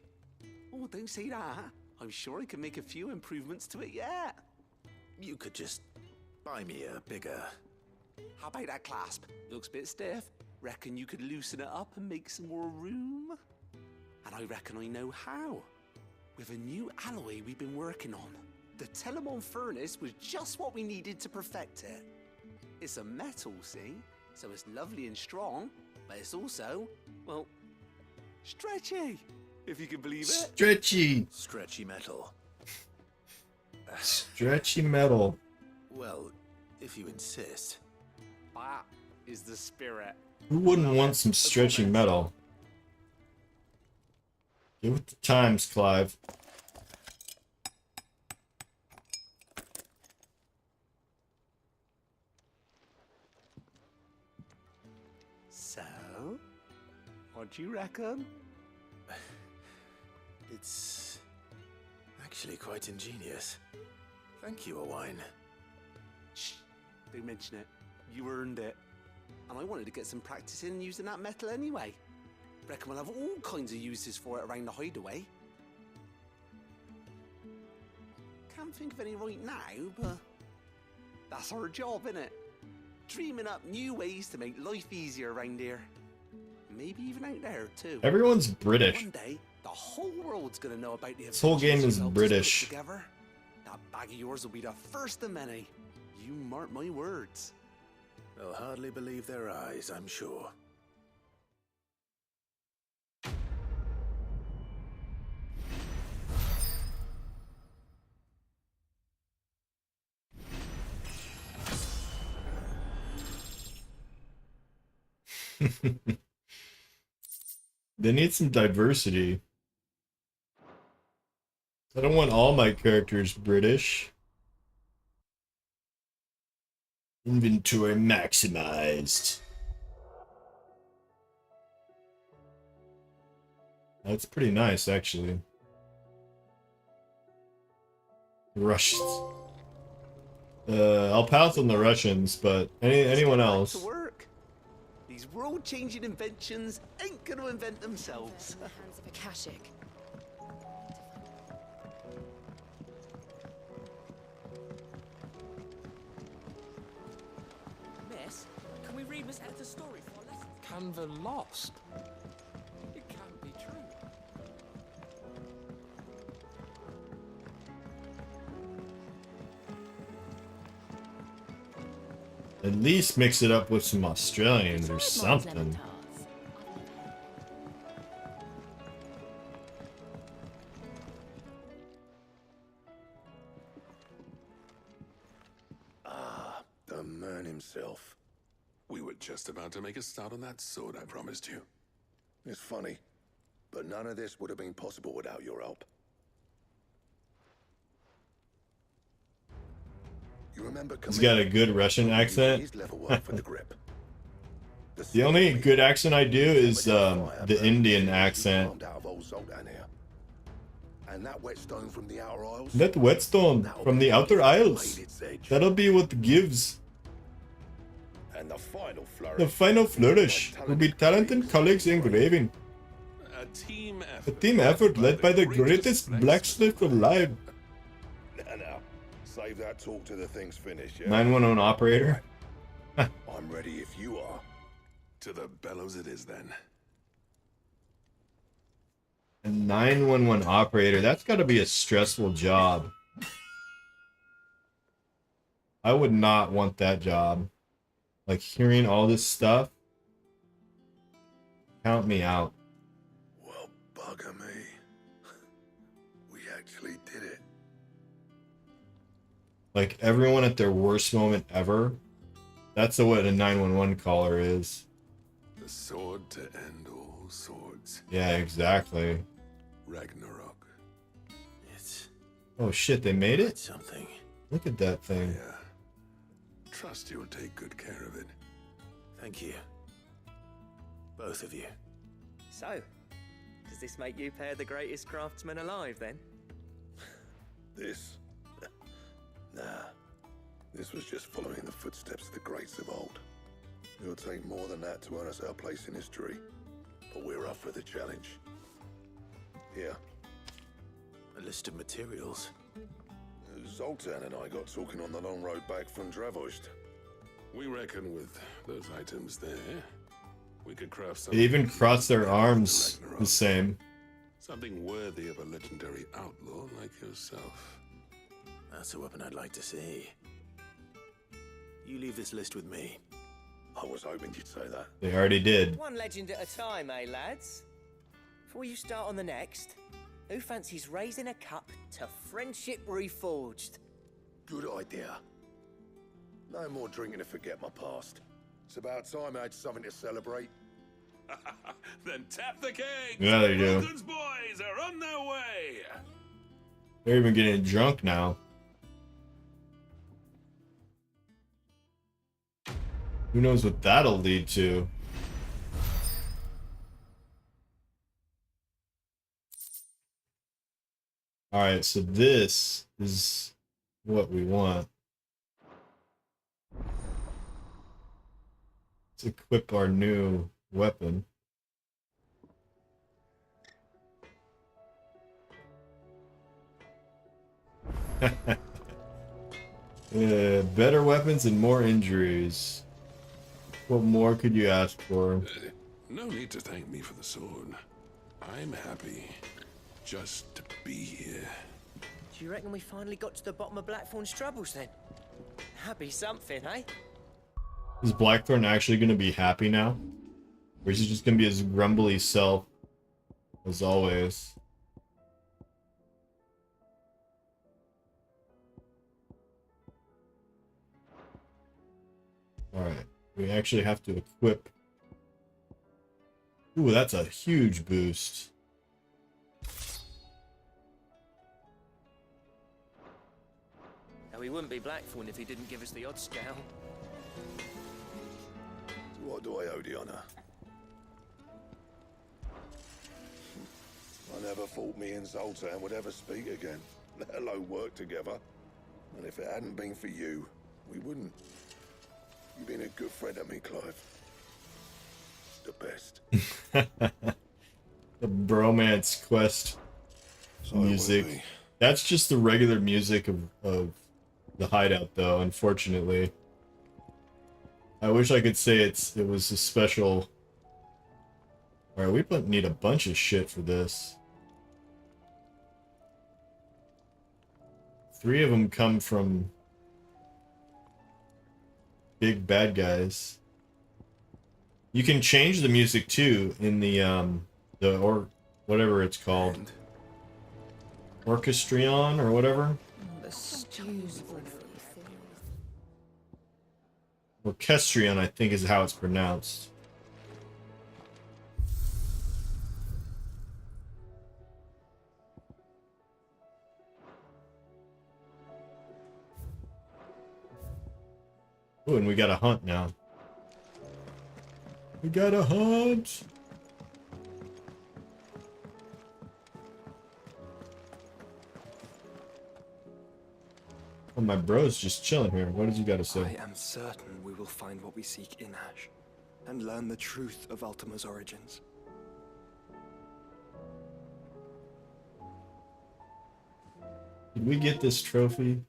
Oh, don't say that. I'm sure I can make a few improvements to it yet. You could just buy me a bigger... How about that clasp? Looks a bit stiff. Reckon you could loosen it up and make some more room? And I reckon I know how. With a new alloy we've been working on. The Telemon Furnace was just what we needed to perfect it. It's a metal, see? So it's lovely and strong, but it's also, well, stretchy, if you can believe it. Stretchy. Stretchy metal. Stretchy metal. Well, if you insist. That is the spirit. Who wouldn't want some stretchy metal? Get with the times, Clive. What do you reckon? It's actually quite ingenious. Thank you, Owain. Shh, don't mention it. You earned it. And I wanted to get some practice in using that metal anyway. Reckon we'll have all kinds of uses for it around the hideaway. Can't think of any right now, but that's our job, innit? Dreaming up new ways to make life easier around here. Maybe even out there, too. Everyone's British. One day, the whole world's gonna know about the This whole game adventures is you helped us British. put together. That bag of yours will be the first of many. You mark my words. They'll hardly believe their eyes, I'm sure. They need some diversity. I don't want all my characters British. Inventory maximized. That's pretty nice, actually. Russians. I'll pass on the Russians, but anyone else. To work. These world-changing inventions ain't gonna invent themselves. In the hands of Akashic. Miss, can we read Miss Editor's story for our lesson? Canva lost. It can't be true. At least mix it up with some Australians or something. Ah, the man himself. We were just about to make a start on that sword I promised you. It's funny, but none of this would have been possible without your help. You remember He's got a good Russian accent. His level work for the grip. The only good accent I do is the Indian accent. Out of old Zoltan here. And that whetstone from the Outer Isles. That whetstone from the Outer Isles. That'll be what gives. And the final flourish. The final flourish will be talented colleagues engraving. A team effort. A team effort led by the greatest blacksmith alive. Now, save that talk to the thing's finished, yeah? 911 operator. I'm ready if you are. To the bellows it is then. A 911 operator. That's got to be a stressful job. I would not want that job. Like hearing all this stuff. Count me out. Well, bugger me. We actually did it. Like everyone at their worst moment ever. That's what a 911 caller is. The sword to end all swords. Yeah, exactly. Ragnarok. It's Oh shit, they made it? something. Look at that thing. Yeah. Trust you'll take good care of it. Thank you. Both of you. So, does this make you pair the greatest craftsmen alive then? This? Nah. This was just following the footsteps of the greats of old. It'll take more than that to earn us our place in history. But we're up for the challenge. Here. A list of materials. Zoltan and I got talking on the long road back from Dravost. We reckon with those items there, we could craft They something. even cross their arms the same. Something worthy of a legendary outlaw like yourself. That's a weapon I'd like to see. You leave this list with me. I was hoping you'd say that. They already did. One legend at a time, eh, lads? Before you start on the next, who fancies raising a cup to friendship reforged? Good idea. No more drinking to forget my past. It's about time I had something to celebrate. Then tap the keg. Yeah, they do. Wilton's boys are on their way. They're even getting drunk now. Who knows what that'll lead to? Alright, so this is what we want. Let's equip our new weapon. Better weapons and more injuries. What more could you ask for? No need to thank me for the sword. I'm happy just to be here. Do you reckon we finally got to the bottom of Blackthorn's troubles then? Happy something, eh? Is Blackthorn actually going to be happy now? Or is he just going to be his grumbly self as always? Alright, we actually have to equip. Ooh, that's a huge boost. Now, he wouldn't be Blackthorn if he didn't give us the odd scale. What do I owe the honor? I never thought me and Zoltan would ever speak again, let alone work together. And if it hadn't been for you, we wouldn't. You've been a good friend to me, Clive. The best. The bromance quest music. That's just the regular music of the hideout, though, unfortunately. I wish I could say it was a special... Alright, we need a bunch of shit for this. 3 of them come from big bad guys. You can change the music too in the or whatever it's called. Orchestrion or whatever. Orchestrion, I think, is how it's pronounced. Ooh, and we got a hunt now. We got a hunt! Oh, my bro's just chilling here. What did you gotta say? I am certain we will find what we seek in Ash, and learn the truth of Ultima's origins. Did we get this trophy?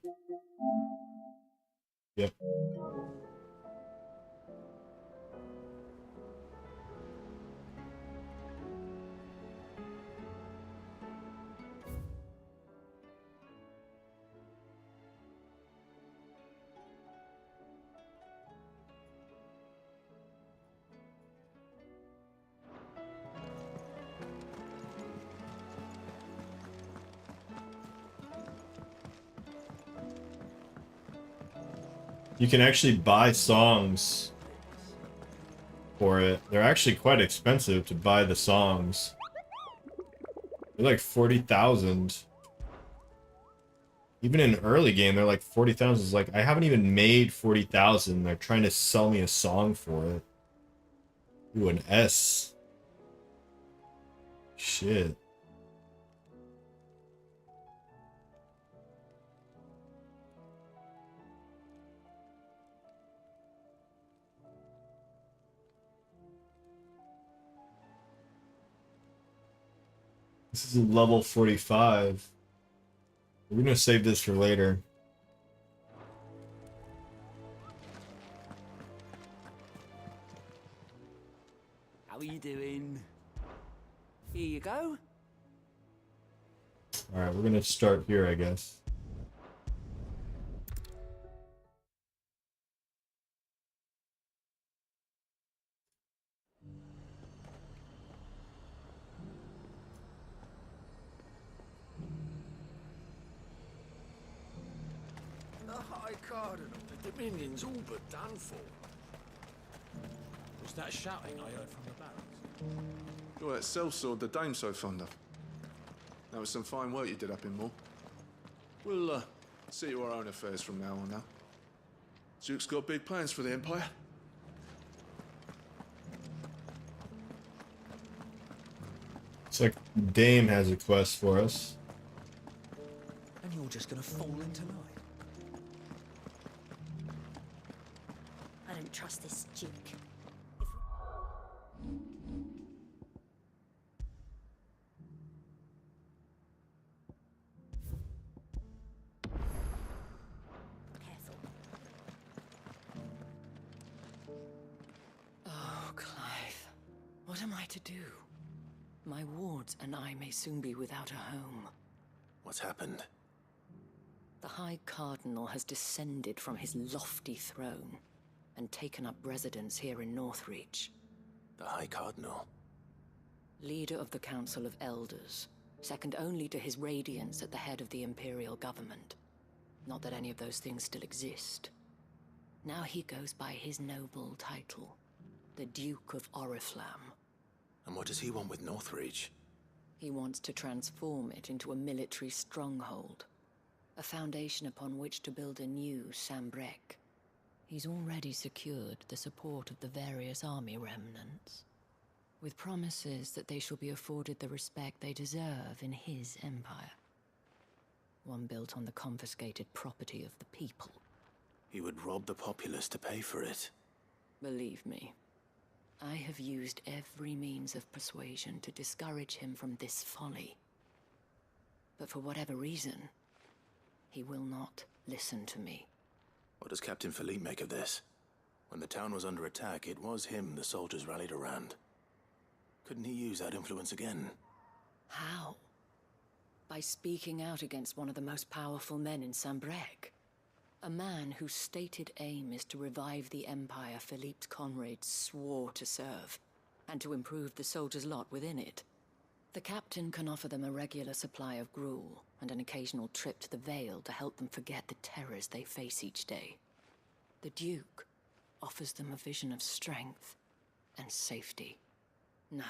Yep. You can actually buy songs for it. They're actually quite expensive to buy the songs. They're like 40,000. Even in early game, they're like 40,000. It's like, I haven't even made 40,000. They're trying to sell me a song for it. Ooh, an S. Shit. This is a level 45. We're gonna save this for later. How are you doing? Here you go. Alright, we're gonna start here, I guess. The High Garden of the Dominion's all but done for. Was that shouting I heard from the barracks? You're at Sellsword, the Dame so fond of. That was some fine work you did up in Moor. We'll see to our own affairs from now on now. Duke's got big plans for the Empire. It's like Dame has a quest for us. just gonna fall in tonight? I don't trust this Duke. Careful. Oh, Clive. What am I to do? My wards and I may soon be without a home. What's happened? The High Cardinal has descended from his lofty throne and taken up residence here in Northreach. The High Cardinal? Leader of the Council of Elders, second only to his Radiance at the head of the Imperial government. Not that any of those things still exist. Now he goes by his noble title, the Duke of Oriflamme. And what does he want with Northreach? He wants to transform it into a military stronghold, a foundation upon which to build a new Sambrec. He's already secured the support of the various army remnants, with promises that they shall be afforded the respect they deserve in his empire. One built on the confiscated property of the people. He would rob the populace to pay for it. Believe me, I have used every means of persuasion to discourage him from this folly. But for whatever reason, he will not listen to me. What does Captain Philippe make of this? When the town was under attack, it was him the soldiers rallied around. Couldn't he use that influence again? How? By speaking out against one of the most powerful men in Sambrec. A man whose stated aim is to revive the empire Philippe's comrades swore to serve, and to improve the soldiers' lot within it. The captain can offer them a regular supply of gruel, and an occasional trip to the Vale to help them forget the terrors they face each day. The Duke offers them a vision of strength and safety. No.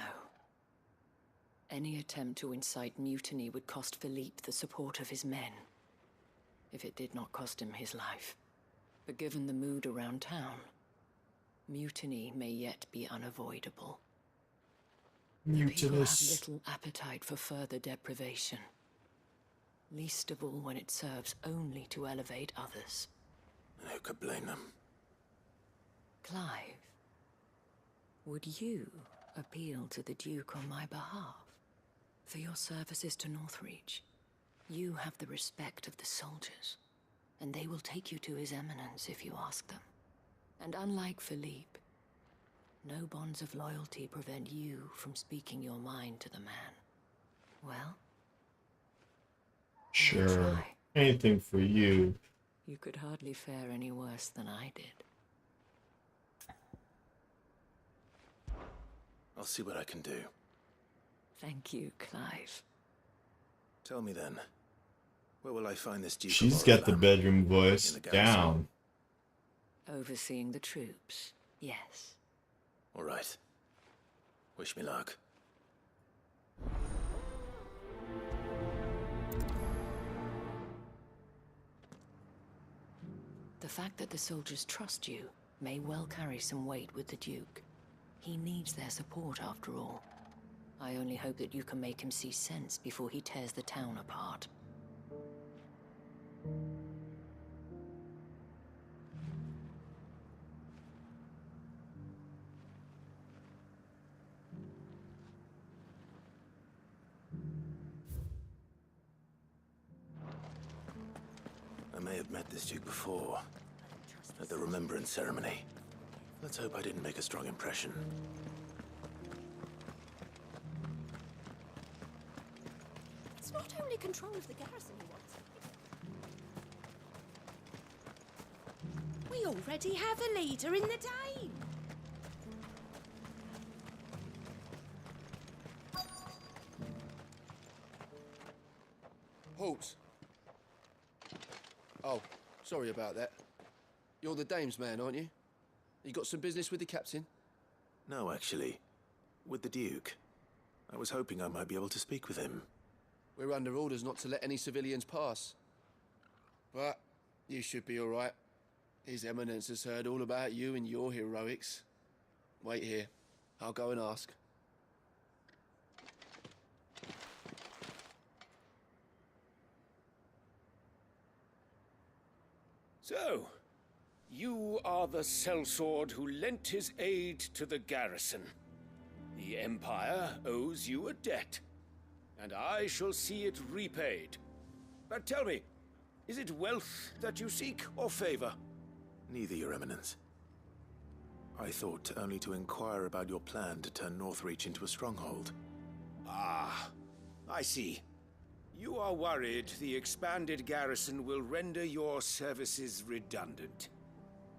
Any attempt to incite mutiny would cost Philippe the support of his men, if it did not cost him his life. But given the mood around town, mutiny may yet be unavoidable. The people have little appetite for further deprivation, least of all when it serves only to elevate others. And who could blame them? Clive, would you appeal to the Duke on my behalf? For your services to Northreach, you have the respect of the soldiers, and they will take you to His Eminence if you ask them. And unlike Philippe, no bonds of loyalty prevent you from speaking your mind to the man. Well? Sure. Anything for you. You could hardly fare any worse than I did. I'll see what I can do. Thank you, Clive. Tell me then, where will I find this Duke? She's got the bedroom voice down. Overseeing the troops, yes. All right. Wish me luck. The fact that the soldiers trust you may well carry some weight with the Duke. He needs their support after all. I only hope that you can make him see sense before he tears the town apart. I may have met this Duke before, at the Remembrance Ceremony. Let's hope I didn't make a strong impression. It's not only control of the garrison he wants. We already have a leader in the Dane. Halt. Oh, sorry about that. You're the Dame's man, aren't you? You got some business with the captain? No, actually. With the Duke. I was hoping I might be able to speak with him. We're under orders not to let any civilians pass. But you should be all right. His Eminence has heard all about you and your heroics. Wait here. I'll go and ask. So, you are the sellsword who lent his aid to the garrison. The Empire owes you a debt, and I shall see it repaid. But tell me, is it wealth that you seek, or favor? Neither, Your Eminence. I thought only to inquire about your plan to turn Northreach into a stronghold. Ah, I see. You are worried the expanded garrison will render your services redundant.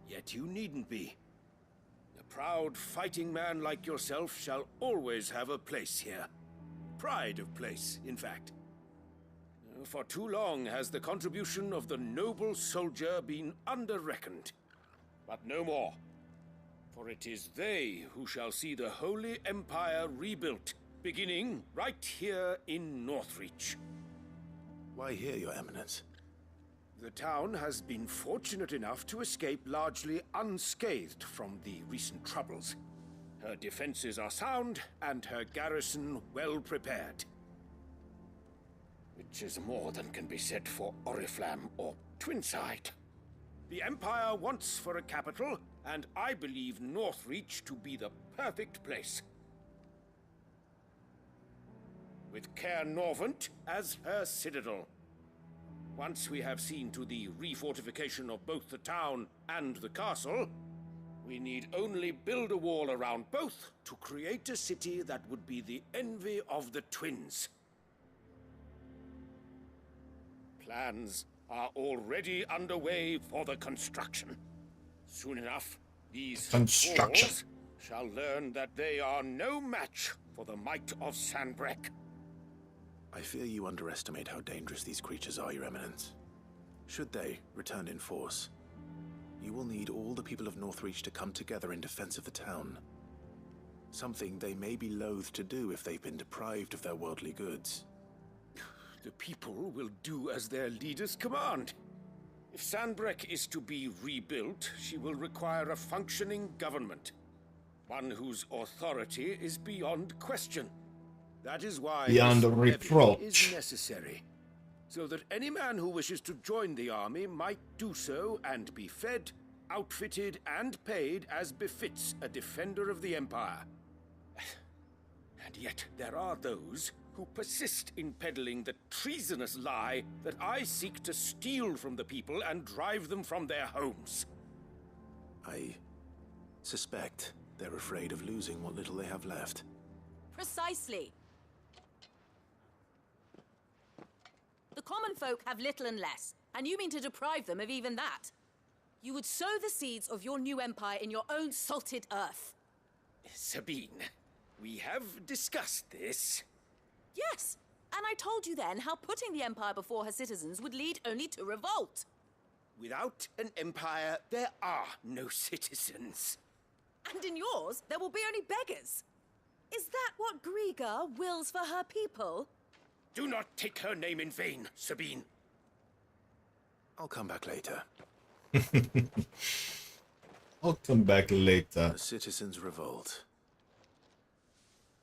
Yet you needn't be. A proud fighting man like yourself shall always have a place here. Pride of place, in fact. For too long has the contribution of the noble soldier been under-reckoned. But no more. For it is they who shall see the Holy Empire rebuilt, beginning right here in Northreach. Why here, Your Eminence? The town has been fortunate enough to escape largely unscathed from the recent troubles. Her defenses are sound, and her garrison well prepared. Which is more than can be said for Oriflamme or Twinside. The Empire wants for a capital, and I believe Northreach to be the perfect place. With Caer Norvent as her citadel. Once we have seen to the refortification of both the town and the castle, we need only build a wall around both to create a city that would be the envy of the twins. Plans are already underway for the construction. Soon enough, these walls shall learn that they are no match for the might of Sanbreque. I fear you underestimate how dangerous these creatures are, Your Eminence. Should they return in force, you will need all the people of Northreach to come together in defense of the town. Something they may be loath to do if they've been deprived of their worldly goods. The people will do as their leaders command. If Sanbreque is to be rebuilt, she will require a functioning government. One whose authority is beyond question. That is why Beyond this reproach. levy is necessary. So that any man who wishes to join the army might do so and be fed, outfitted, and paid as befits a defender of the Empire. And yet there are those who persist in peddling the treasonous lie that I seek to steal from the people and drive them from their homes. I suspect they're afraid of losing what little they have left. Precisely. The common folk have little and less, and you mean to deprive them of even that. You would sow the seeds of your new empire in your own salted earth. Sabine, we have discussed this. Yes, and I told you then how putting the empire before her citizens would lead only to revolt. Without an empire, there are no citizens. And in yours, there will be only beggars. Is that what Griga wills for her people? Do not take her name in vain, Sabine. I'll come back later. I'll come back later. The citizens revolt.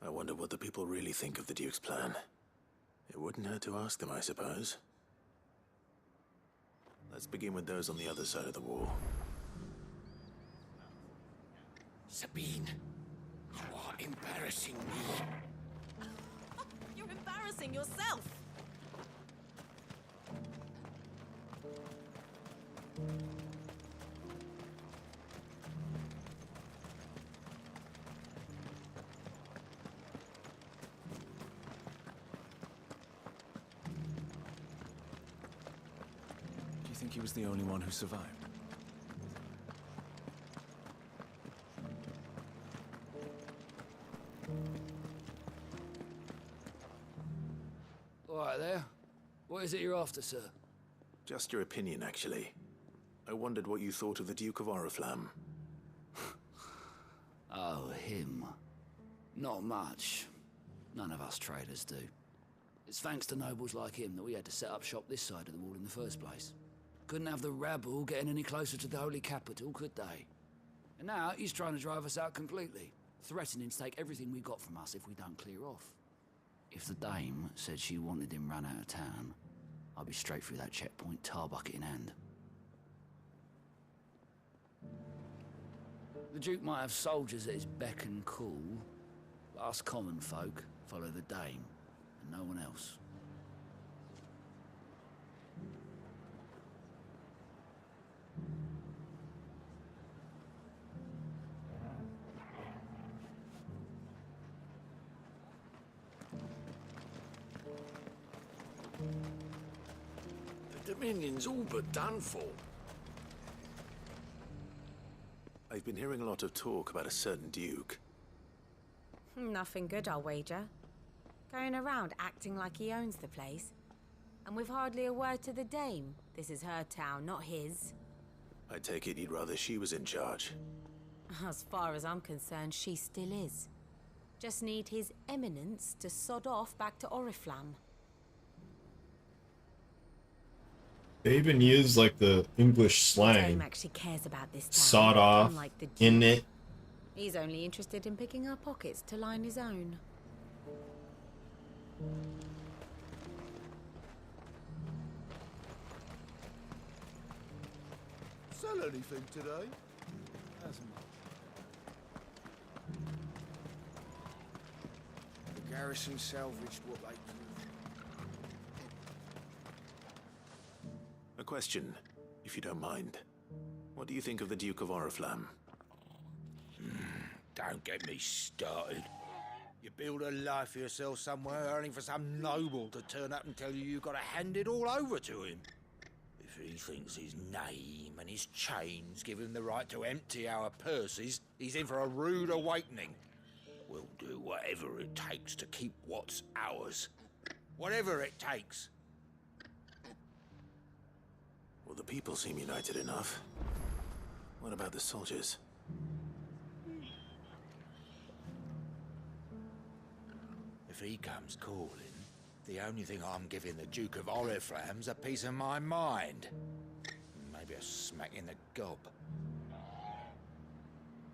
I wonder what the people really think of the Duke's plan. It wouldn't hurt to ask them, I suppose. Let's begin with those on the other side of the wall. Sabine, you are embarrassing me. You're embarrassing yourself. Do you think he was the only one who survived? All right there. What is it you're after, sir? Just your opinion, actually. I wondered what you thought of the Duke of Oriflamme. Oh, him. Not much. None of us traders do. It's thanks to nobles like him that we had to set up shop this side of the wall in the first place. Couldn't have the rabble getting any closer to the holy capital, could they? And now he's trying to drive us out completely, threatening to take everything we got from us if we don't clear off. If the dame said she wanted him run out of town, I'd be straight through that checkpoint, tar bucket in hand. The Duke might have soldiers at his beck and call, but us common folk follow the Dame, and no one else. The Dominion's all but done for. I've been hearing a lot of talk about a certain Duke. Nothing good, I'll wager. Going around acting like he owns the place. And with hardly a word to the Dame. This is her town, not his. I take it you'd rather she was in charge. As far as I'm concerned, she still is. Just need His Eminence to sod off back to Oriflamme. They even use like the English slang. Dame actually cares about this town. Sawed off, Unlike the Duke. in it. He's only interested in picking our pockets to line his own. Sell anything today? Hasn't. The garrison salvaged what they could. A question, if you don't mind. What do you think of the Duke of Oriflamme? Don't get me started. You build a life for yourself somewhere, earning for some noble to turn up and tell you got to hand it all over to him. If he thinks his name and his chains give him the right to empty our purses, he's in for a rude awakening. We'll do whatever it takes to keep what's ours. Whatever it takes. Well, the people seem united enough. What about the soldiers? If he comes calling, the only thing I'm giving the Duke of Oriflamme's a piece of my mind. Maybe a smack in the gob.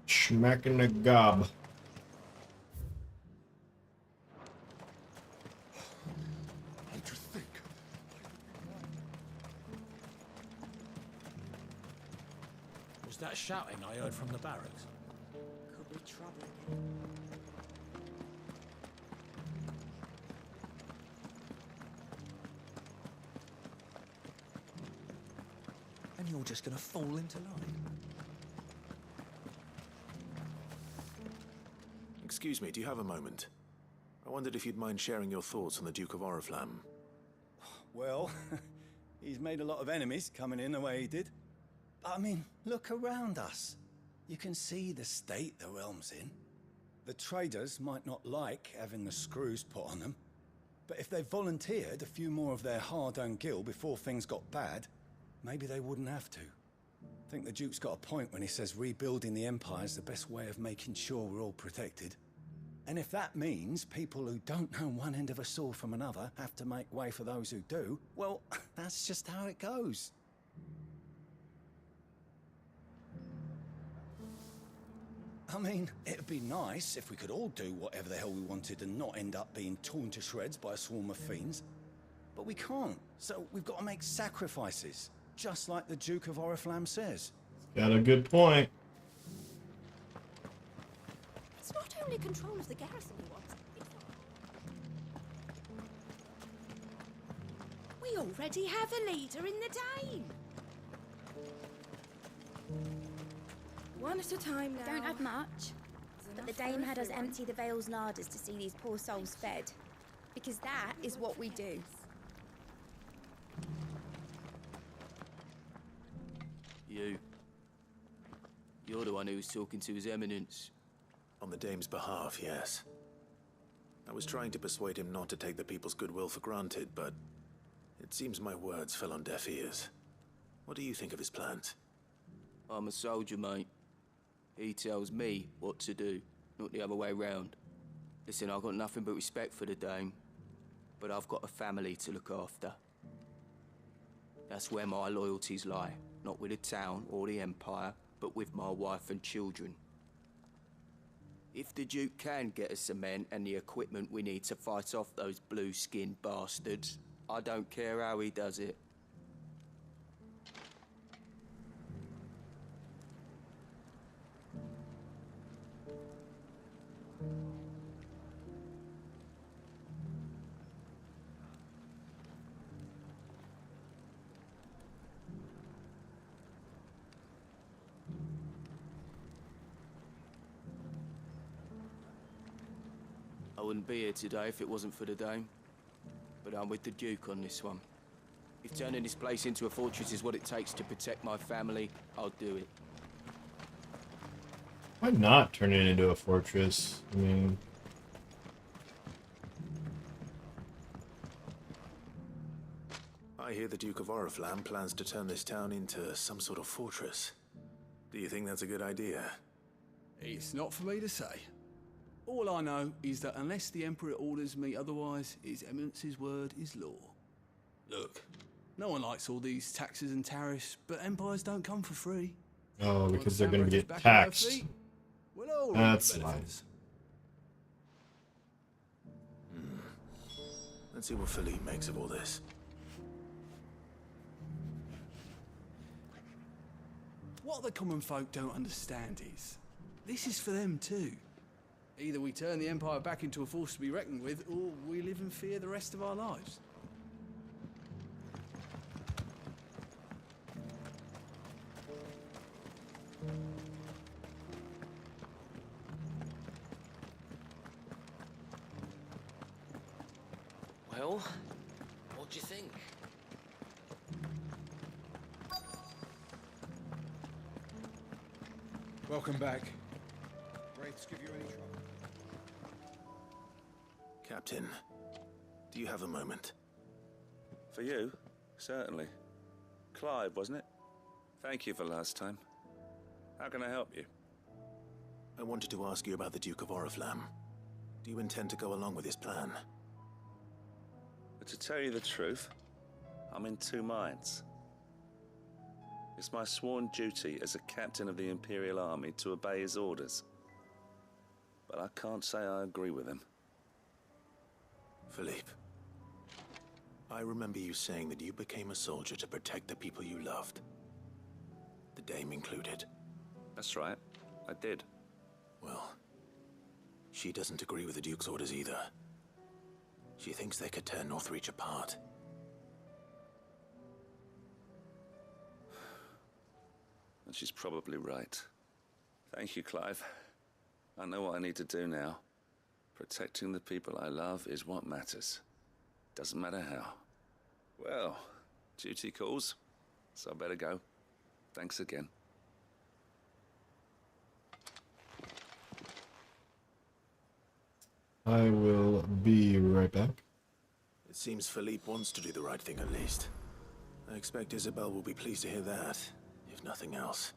Smack in the gob. What do you think? Was that shouting I heard from the barracks? Could be trouble again. And you're just gonna fall into line. Excuse me, do you have a moment? I wondered if you'd mind sharing your thoughts on the Duke of Oriflamme. Well, he's made a lot of enemies coming in the way he did. But I mean, look around us. You can see the state the realm's in. The traders might not like having the screws put on them, but if they volunteered a few more of their hard-earned gil before things got bad, maybe they wouldn't have to. I think the Duke's got a point when he says rebuilding the Empire's the best way of making sure we're all protected. And if that means people who don't know one end of a sword from another have to make way for those who do, well, that's just how it goes. I mean, it'd be nice if we could all do whatever the hell we wanted and not end up being torn to shreds by a swarm of fiends. But we can't, so we've got to make sacrifices, just like the Duke of Oriflamme says. Got a good point. It's not only control of the garrison he wants. We already have a leader in the Dame. One at a time now. Don't have much. But the Dame had us empty the Vale's larders to see these poor souls fed. Because that is what we do. You're the one who was talking to His Eminence. On the Dame's behalf, yes. I was trying to persuade him not to take the people's goodwill for granted, but it seems my words fell on deaf ears. What do you think of his plans? I'm a soldier, mate. He tells me what to do, not the other way round. Listen, I've got nothing but respect for the Dame, but I've got a family to look after. That's where my loyalties lie, not with the town or the Empire, but with my wife and children. If the Duke can get us the men and the equipment we need to fight off those blue-skinned bastards, I don't care how he does it. wouldn't be here today if it wasn't for the Dame. But I'm with the Duke on this one. If turning this place into a fortress is what it takes to protect my family, I'll do it. Why not turn it into a fortress? I mean... I hear the Duke of Oriflamme plans to turn this town into some sort of fortress. Do you think that's a good idea? It's not for me to say. All I know is that unless the Emperor orders me otherwise, His Eminence's word is law. Look, no one likes all these taxes and tariffs, but empires don't come for free. Oh, because they're going to get Back on taxed. their feet, we'll all reap That's the life. benefits. Let's see what Philippe makes of all this. What the common folk don't understand is, this is for them too. Either we turn the Empire back into a force to be reckoned with, or we live in fear the rest of our lives. Well, what do you think? Welcome back. Wraiths give you any trouble? Captain, do you have a moment? For you? Certainly. Clive, wasn't it? Thank you for last time. How can I help you? I wanted to ask you about the Duke of Oriflamme. Do you intend to go along with his plan? But to tell you the truth, I'm in two minds. It's my sworn duty as a captain of the Imperial Army to obey his orders. But I can't say I agree with him. Philippe, I remember you saying that you became a soldier to protect the people you loved. The Dame included. That's right, I did. Well, she doesn't agree with the Duke's orders either. She thinks they could tear Northreach apart. And she's probably right. Thank you, Clive. I know what I need to do now. Protecting the people I love is what matters. Doesn't matter how. Well, duty calls, so I better go. Thanks again. I will be right back. It seems Philippe wants to do the right thing at least. I expect Isabel will be pleased to hear that, if nothing else.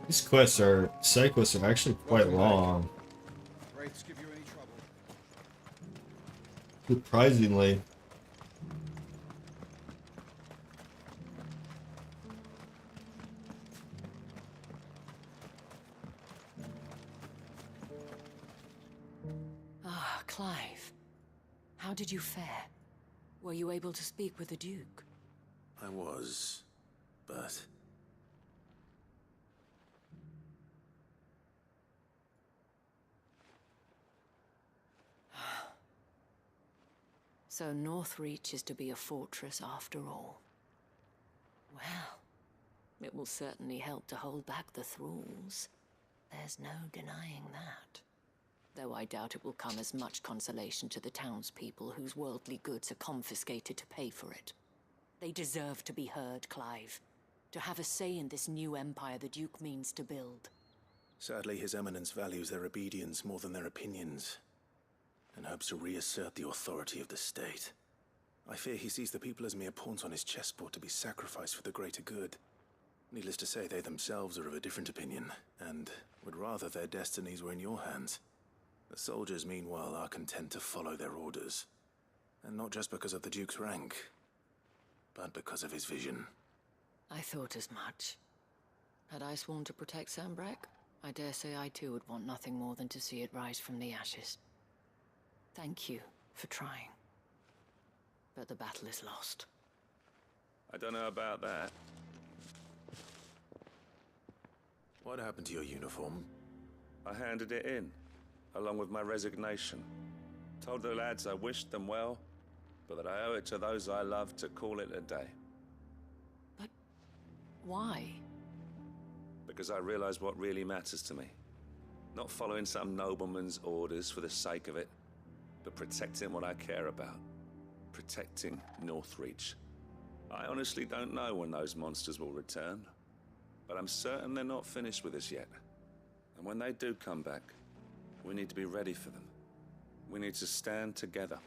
These side quests are actually quite long. Wraiths give you any trouble? Surprisingly. Clive, how did you fare? Were you able to speak with the Duke? I was, but... So Northreach is to be a fortress after all. Well, it will certainly help to hold back the thralls. There's no denying that. Though I doubt it will come as much consolation to the townspeople whose worldly goods are confiscated to pay for it. They deserve to be heard, Clive. To have a say in this new empire the Duke means to build. Sadly, His Eminence values their obedience more than their opinions, and hopes to reassert the authority of the state. I fear he sees the people as mere pawns on his chessboard to be sacrificed for the greater good. Needless to say, they themselves are of a different opinion, and would rather their destinies were in your hands. The soldiers, meanwhile, are content to follow their orders. And not just because of the Duke's rank, but because of his vision. I thought as much. Had I sworn to protect Sanbreque, I dare say I too would want nothing more than to see it rise from the ashes. Thank you for trying. But the battle is lost. I don't know about that. What happened to your uniform? I handed it in, along with my resignation. Told the lads I wished them well, but that I owe it to those I love to call it a day. But why? Because I realize what really matters to me. Not following some nobleman's orders for the sake of it, but protecting what I care about. Protecting Northreach. I honestly don't know when those monsters will return, but I'm certain they're not finished with us yet. And when they do come back, we need to be ready for them. We need to stand together,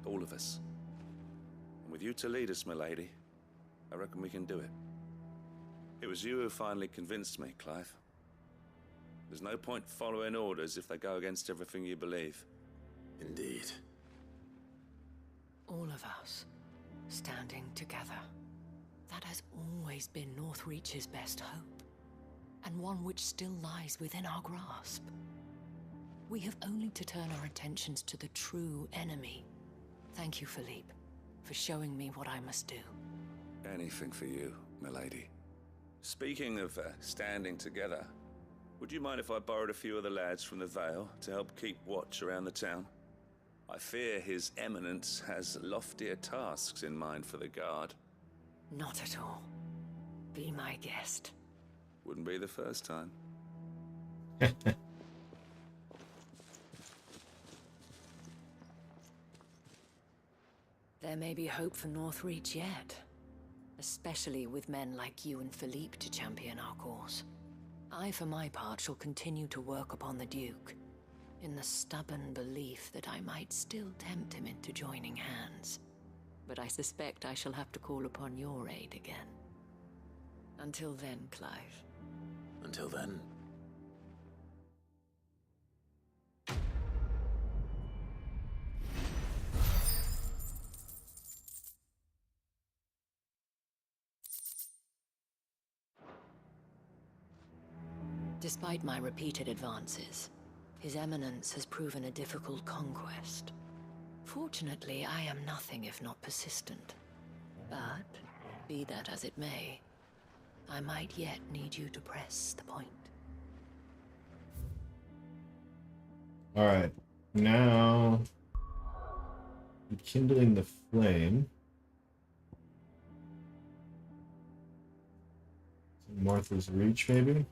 all of us. And with you to lead us, milady, I reckon we can do it. It was you who finally convinced me, Clive. There's no point following orders if they go against everything you believe. Indeed. All of us, standing together. That has always been Northreach's best hope, and one which still lies within our grasp. We have only to turn our attentions to the true enemy. Thank you, Philippe, for showing me what I must do. Anything for you, milady. Speaking of standing together, would you mind if I borrowed a few of the lads from the Vale to help keep watch around the town? I fear His Eminence has loftier tasks in mind for the guard. Not at all. Be my guest. Wouldn't be the first time. There may be hope for Northreach yet. Especially with men like you and Philippe to champion our cause. I, for my part, shall continue to work upon the Duke, in the stubborn belief that I might still tempt him into joining hands. But I suspect I shall have to call upon your aid again. Until then, Clive. Until then. Despite my repeated advances, His Eminence has proven a difficult conquest. Fortunately, I am nothing if not persistent. But, be that as it may, I might yet need you to press the point. Alright, now... Rekindling the flame. Martha's Reach, maybe?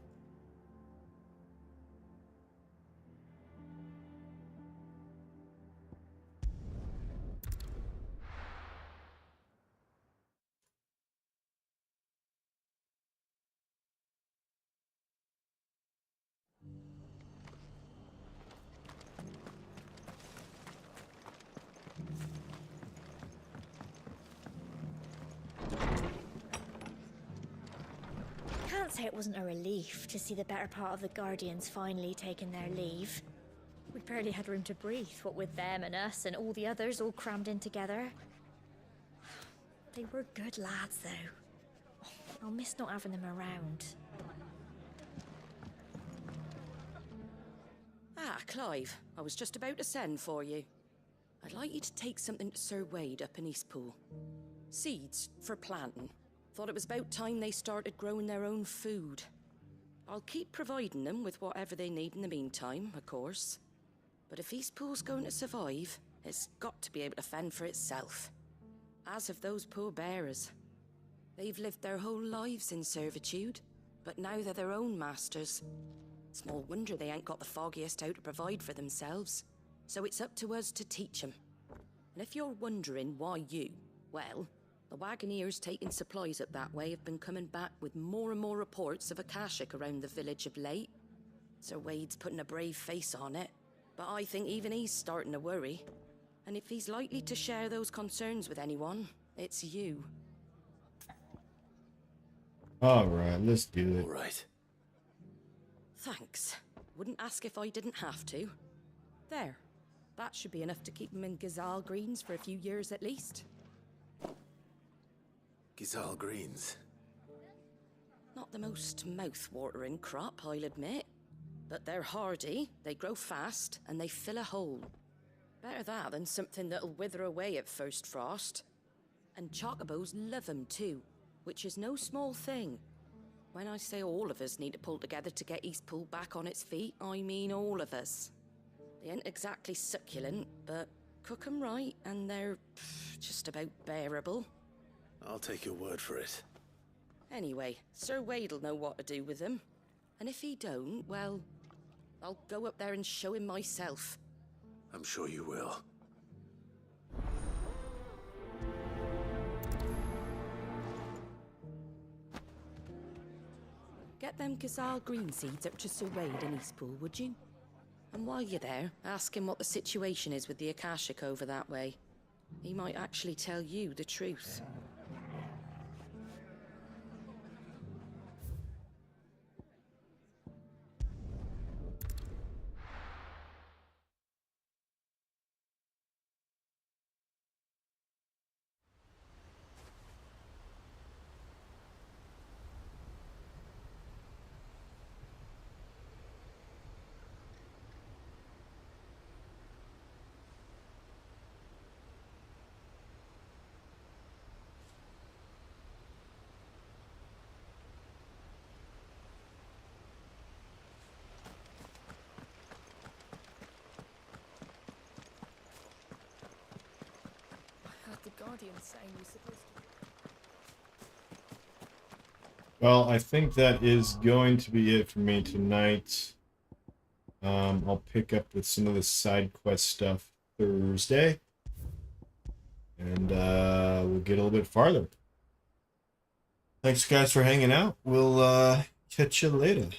Can't say it wasn't a relief to see the better part of the Guardians finally taking their leave. We barely had room to breathe, what with them and us and all the others all crammed in together. They were good lads, though. I'll miss not having them around. Ah, Clive, I was just about to send for you. I'd like you to take something to Sir Wade up in Eastpool. Seeds for planting. Thought it was about time they started growing their own food. I'll keep providing them with whatever they need in the meantime, of course. But if Eastpool's going to survive, it's got to be able to fend for itself. As have those poor bearers. They've lived their whole lives in servitude, but now they're their own masters. Small wonder they ain't got the foggiest how to provide for themselves. So it's up to us to teach them. And if you're wondering why you, well, the Wagoneers taking supplies up that way have been coming back with more and more reports of Akashic around the village of late. Sir Wade's putting a brave face on it, but I think even he's starting to worry. And if he's likely to share those concerns with anyone, it's you. Alright, let's do it. Alright. Thanks. Wouldn't ask if I didn't have to. There. That should be enough to keep him in Gazal Greens for a few years at least. Gazal Greens. Not the most mouth-watering crop, I'll admit. But they're hardy, they grow fast, and they fill a hole. Better that than something that'll wither away at first frost. And chocobos love 'em too, which is no small thing. When I say all of us need to pull together to get Eastpool back on its feet, I mean all of us. They ain't exactly succulent, but cook 'em right and they're just about bearable. I'll take your word for it. Anyway, Sir Wade'll know what to do with them. And if he don't, well, I'll go up there and show him myself. I'm sure you will. Get them Gazal green seeds up to Sir Wade in Eastpool, would you? And while you're there, ask him what the situation is with the Akashic over that way. He might actually tell you the truth. The Guardian saying we're supposed to... Well, I think that is going to be it for me tonight. I'll pick up with some of the side quest stuff Thursday. And we'll get a little bit farther. Thanks guys for hanging out. We'll catch you later.